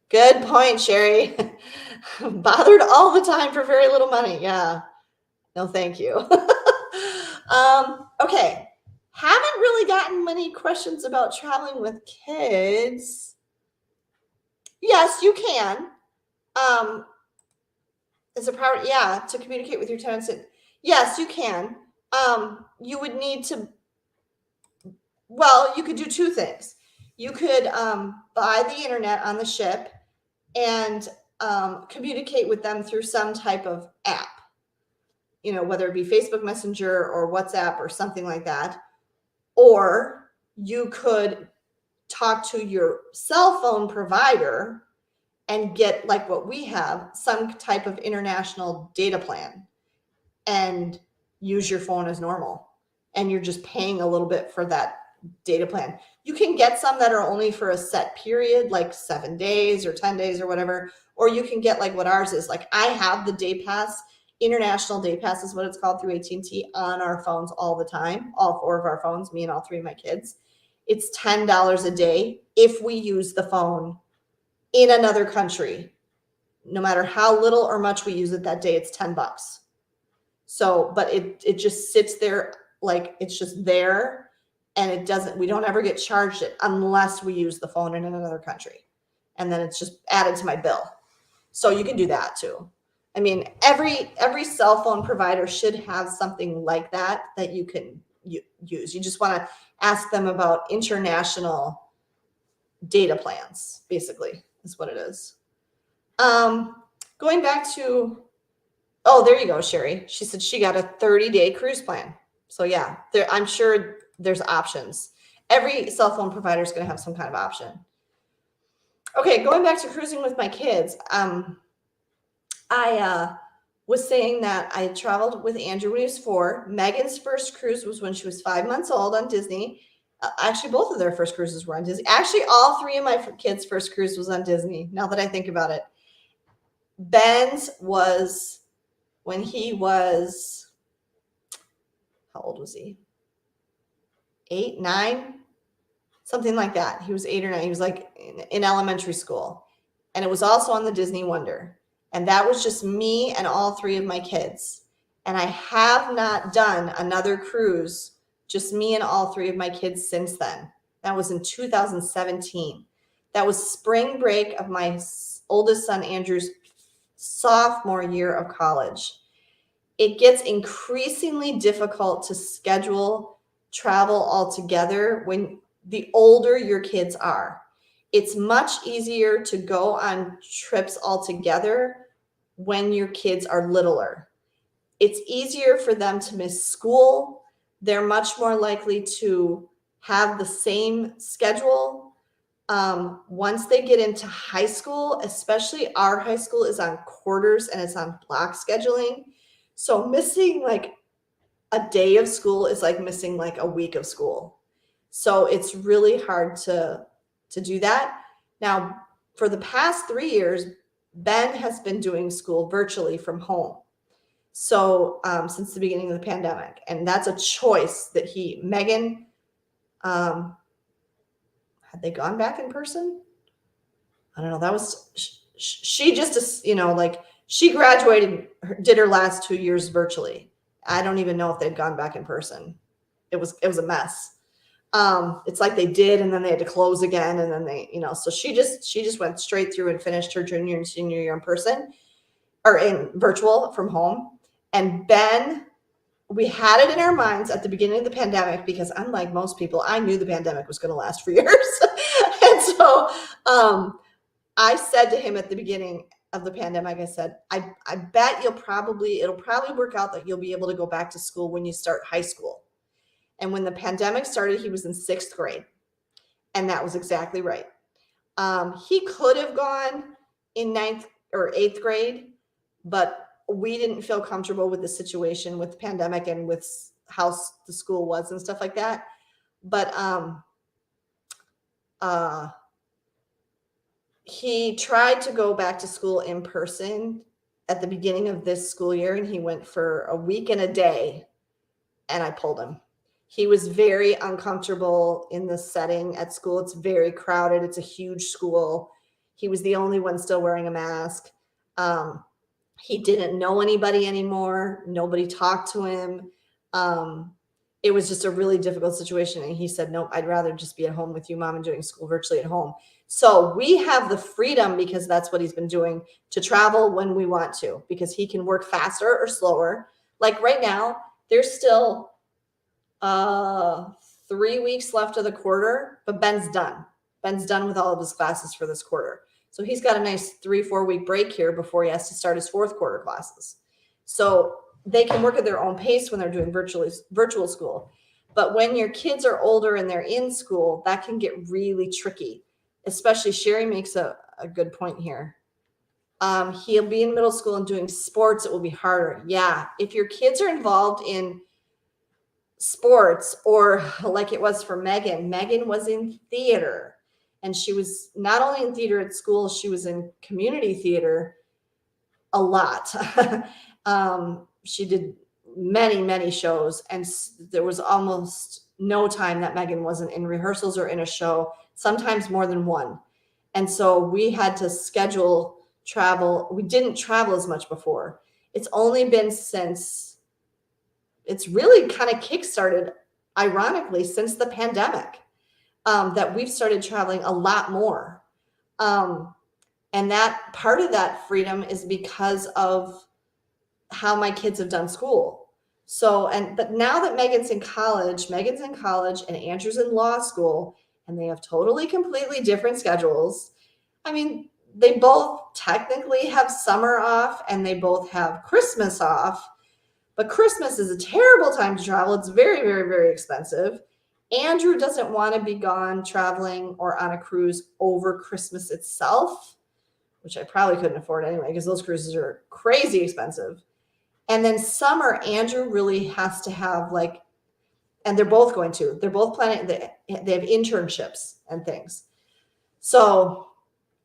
Good point, Sherry. Bothered all the time for very little money. Yeah. No, thank you. Okay. Haven't really gotten many questions about traveling with kids. Yes, you can. Is a priority, yeah, to communicate with your tenants. Yes, you can. You would need to, well, you could do 2 things. You could buy the internet on the ship and communicate with them through some type of app, you know, whether it be Facebook Messenger or WhatsApp or something like that. Or you could talk to your cell phone provider and get, like what we have, some type of international data plan and use your phone as normal. And you're just paying a little bit for that data plan. You can get some that are only for a set period, like 7 days or 10 days or whatever, or you can get like what ours is. Like I have the day pass, international day pass is what it's called, through AT&T on our phones all the time, all 4 of our phones, me and all 3 of my kids. It's $10 a day if we use the phone in another country. No matter how little or much we use it that day, it's $10. So, but it just sits there, like it's just there. And we don't ever get charged it unless we use the phone in another country. And then it's just added to my bill. So you can do that too. I mean, every cell phone provider should have something like that that you can use. You just want to ask them about international data plans, basically, is what it is. Going back to, oh, there you go, Sherry. She said she got a 30-day cruise plan. So yeah, I'm sure there's options. Every cell phone provider is going to have some kind of option. Okay, going back to cruising with my kids. I was saying that I traveled with Andrew when he was 4. Megan's first cruise was when she was 5 months old on Disney. Actually, both of their first cruises were on Disney. Actually, all 3 of my kids' first cruise was on Disney, now that I think about it. Ben's was when he was, how old was he? 8, 9? Something like that. He was 8 or 9. He was like in elementary school. And it was also on the Disney Wonder. And that was just me and all 3 of my kids. And I have not done another cruise, just me and all 3 of my kids since then. That was in 2017. That was spring break of my oldest son, Andrew's sophomore year of college. It gets increasingly difficult to schedule travel altogether when the older your kids are. It's much easier to go on trips altogether when your kids are littler. It's easier for them to miss school. They're much more likely to have the same schedule. Once they get into high school, especially our high school is on quarters and it's on block scheduling. So missing like a day of school is like missing like a week of school. So it's really hard to do that. Now, for the past 3 years, Ben has been doing school virtually from home. So since the beginning of the pandemic, and that's a choice that Megan, had they gone back in person? I don't know. That was, she just, like she graduated, did her last 2 years virtually. I don't even know if they'd gone back in person. It was a mess. It's like they did, and then they had to close again, and then they, so she just went straight through and finished her junior and senior year in person or in virtual from home. And Ben, we had it in our minds at the beginning of the pandemic, because unlike most people, I knew the pandemic was going to last for years. And so I said to him at the beginning of the pandemic, I said, I bet it'll probably work out that you'll be able to go back to school when you start high school. And when the pandemic started, he was in 6th grade. And that was exactly right. He could have gone in 9th or 8th grade, but we didn't feel comfortable with the situation with the pandemic and with how the school was and stuff like that. But he tried to go back to school in person at the beginning of this school year, and he went for a week and a day, and I pulled him. He was very uncomfortable in the setting at school. It's very crowded. It's a huge school. He was the only one still wearing a mask. He didn't know anybody anymore. Nobody talked to him. It was just a really difficult situation. And he said, nope, I'd rather just be at home with you, Mom, and doing school virtually at home. So we have the freedom, because that's what he's been doing, to travel when we want to, because he can work faster or slower. Like right now, there's still 3 weeks left of the quarter, but Ben's done. Ben's done with all of his classes for this quarter. So he's got a nice 3-4 week break here before he has to start his 4th quarter classes. So they can work at their own pace when they're doing virtual school. But when your kids are older and they're in school, that can get really tricky. Especially Sherry makes a good point here. He'll be in middle school and doing sports. It will be harder. Yeah. If your kids are involved in sports, or like it was for Megan was in theater, and she was not only in theater at school, she was in community theater a lot. She did many shows, and there was almost no time that Megan wasn't in rehearsals or in a show, sometimes more than one. And so we had to schedule travel. We didn't travel as much before. It's only been since, it's really kind of kickstarted, ironically, since the pandemic, that we've started traveling a lot more. And And that part of that freedom is because of how my kids have done school. So, but now that Megan's in college and Andrew's in law school, and they have totally, completely different schedules. I mean, they both technically have summer off and they both have Christmas off, but Christmas is a terrible time to travel. It's very, very, very expensive. Andrew doesn't want to be gone traveling or on a cruise over Christmas itself, which I probably couldn't afford anyway, because those cruises are crazy expensive. And then summer, Andrew really has to have and they're both planning, they have internships and things. So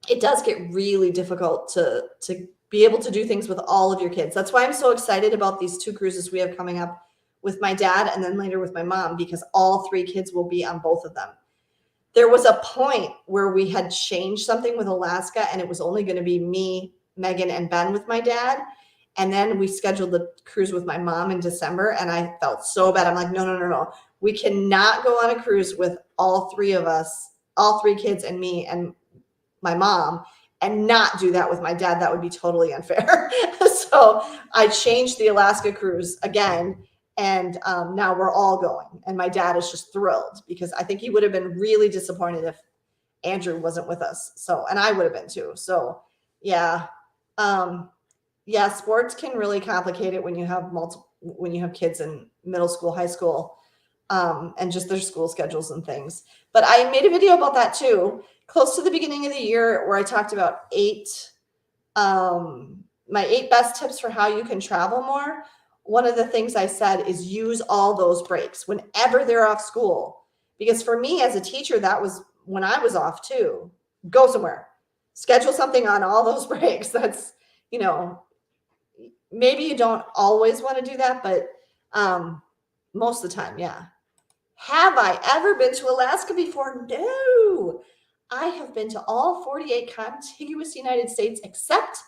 it does get really difficult to be able to do things with all of your kids. That's why I'm so excited about these 2 cruises we have coming up with my dad and then later with my mom, because all 3 kids will be on both of them. There was a point where we had changed something with Alaska and it was only going to be me, Megan, and Ben with my dad. And then we scheduled the cruise with my mom in December, and I felt so bad. I'm like, no. We cannot go on a cruise with all 3 of us, all 3 kids and me and my mom, and not do that with my dad. That would be totally unfair. So I changed the Alaska cruise again, and now we're all going. And my dad is just thrilled, because I think he would have been really disappointed if Andrew wasn't with us. So, and I would have been too. So yeah. Yeah, sports can really complicate it when you have kids in middle school, high school, and just their school schedules and things. But I made a video about that too, close to the beginning of the year, where I talked about my 8 best tips for how you can travel more. One of the things I said is use all those breaks whenever they're off school. Because for me as a teacher, that was when I was off too. Go somewhere, schedule something on all those breaks. That's, maybe you don't always want to do that, but most of the time, yeah. Have I ever been to Alaska before? No. I have been to all 48 contiguous United States except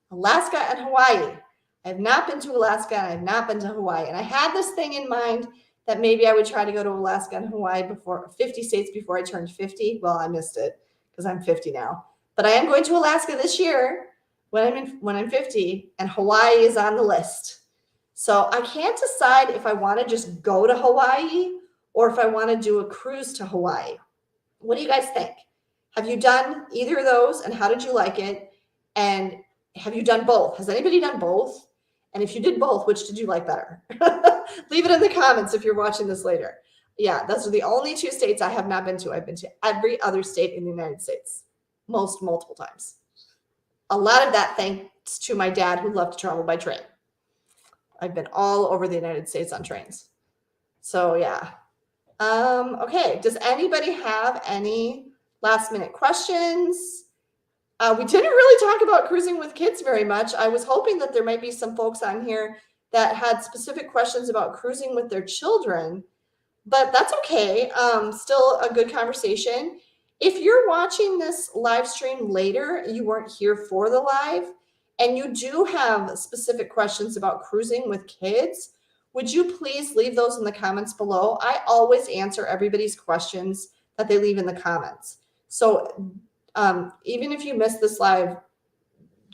Alaska and Hawaii. I have not been to Alaska and I have not been to Hawaii. And I had this thing in mind that maybe I would try to go to Alaska and Hawaii 50 states before I turned 50. Well, I missed it because I'm 50 now. But I am going to Alaska this year when I'm 50, and Hawaii is on the list. So I can't decide if I want to just go to Hawaii or if I want to do a cruise to Hawaii. What do you guys think? Have you done either of those, and how did you like it? And have you done both? Has anybody done both? And if you did both, which did you like better? Leave it in the comments if you're watching this later. Yeah, those are the only 2 states I have not been to. I've been to every other state in the United States, multiple times. A lot of that thanks to my dad, who loved to travel by train. I've been all over the United States on trains. So yeah. Okay. Does anybody have any last minute questions? We didn't really talk about cruising with kids very much. I was hoping that there might be some folks on here that had specific questions about cruising with their children, but that's okay. Still a good conversation. If you're watching this live stream later, you weren't here for the live, and you do have specific questions about cruising with kids, would you please leave those in the comments below? I always answer everybody's questions that they leave in the comments. So even if you missed this live,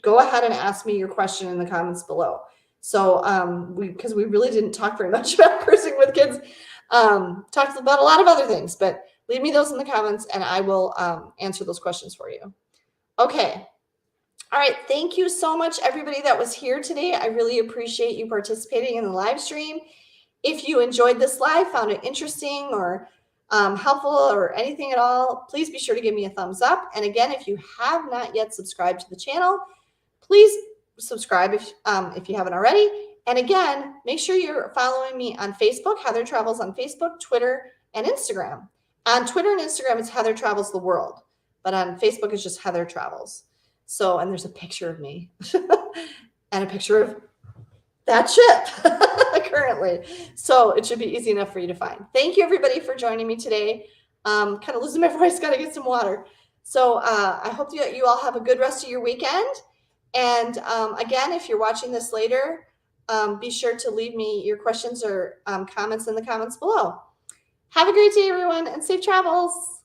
go ahead and ask me your question in the comments below. So because we really didn't talk very much about cruising with kids, talked about a lot of other things, but leave me those in the comments and I will answer those questions for you. Okay. All right. Thank you so much, everybody that was here today. I really appreciate you participating in the live stream. If you enjoyed this live, found it interesting or helpful or anything at all, please be sure to give me a thumbs up. And again, if you have not yet subscribed to the channel, please subscribe if you haven't already. And again, make sure you're following me on Facebook, Heather Travels on Facebook, Twitter, and Instagram. On Twitter and Instagram, it's Heather Travels the World, but on Facebook, it's just Heather Travels. So, and there's a picture of me and a picture of that ship currently. So it should be easy enough for you to find. Thank you, everybody, for joining me today. Kind of losing my voice, got to get some water. So I hope you all have a good rest of your weekend. And again, if you're watching this later, be sure to leave me your questions or comments in the comments below. Have a great day, everyone, and safe travels.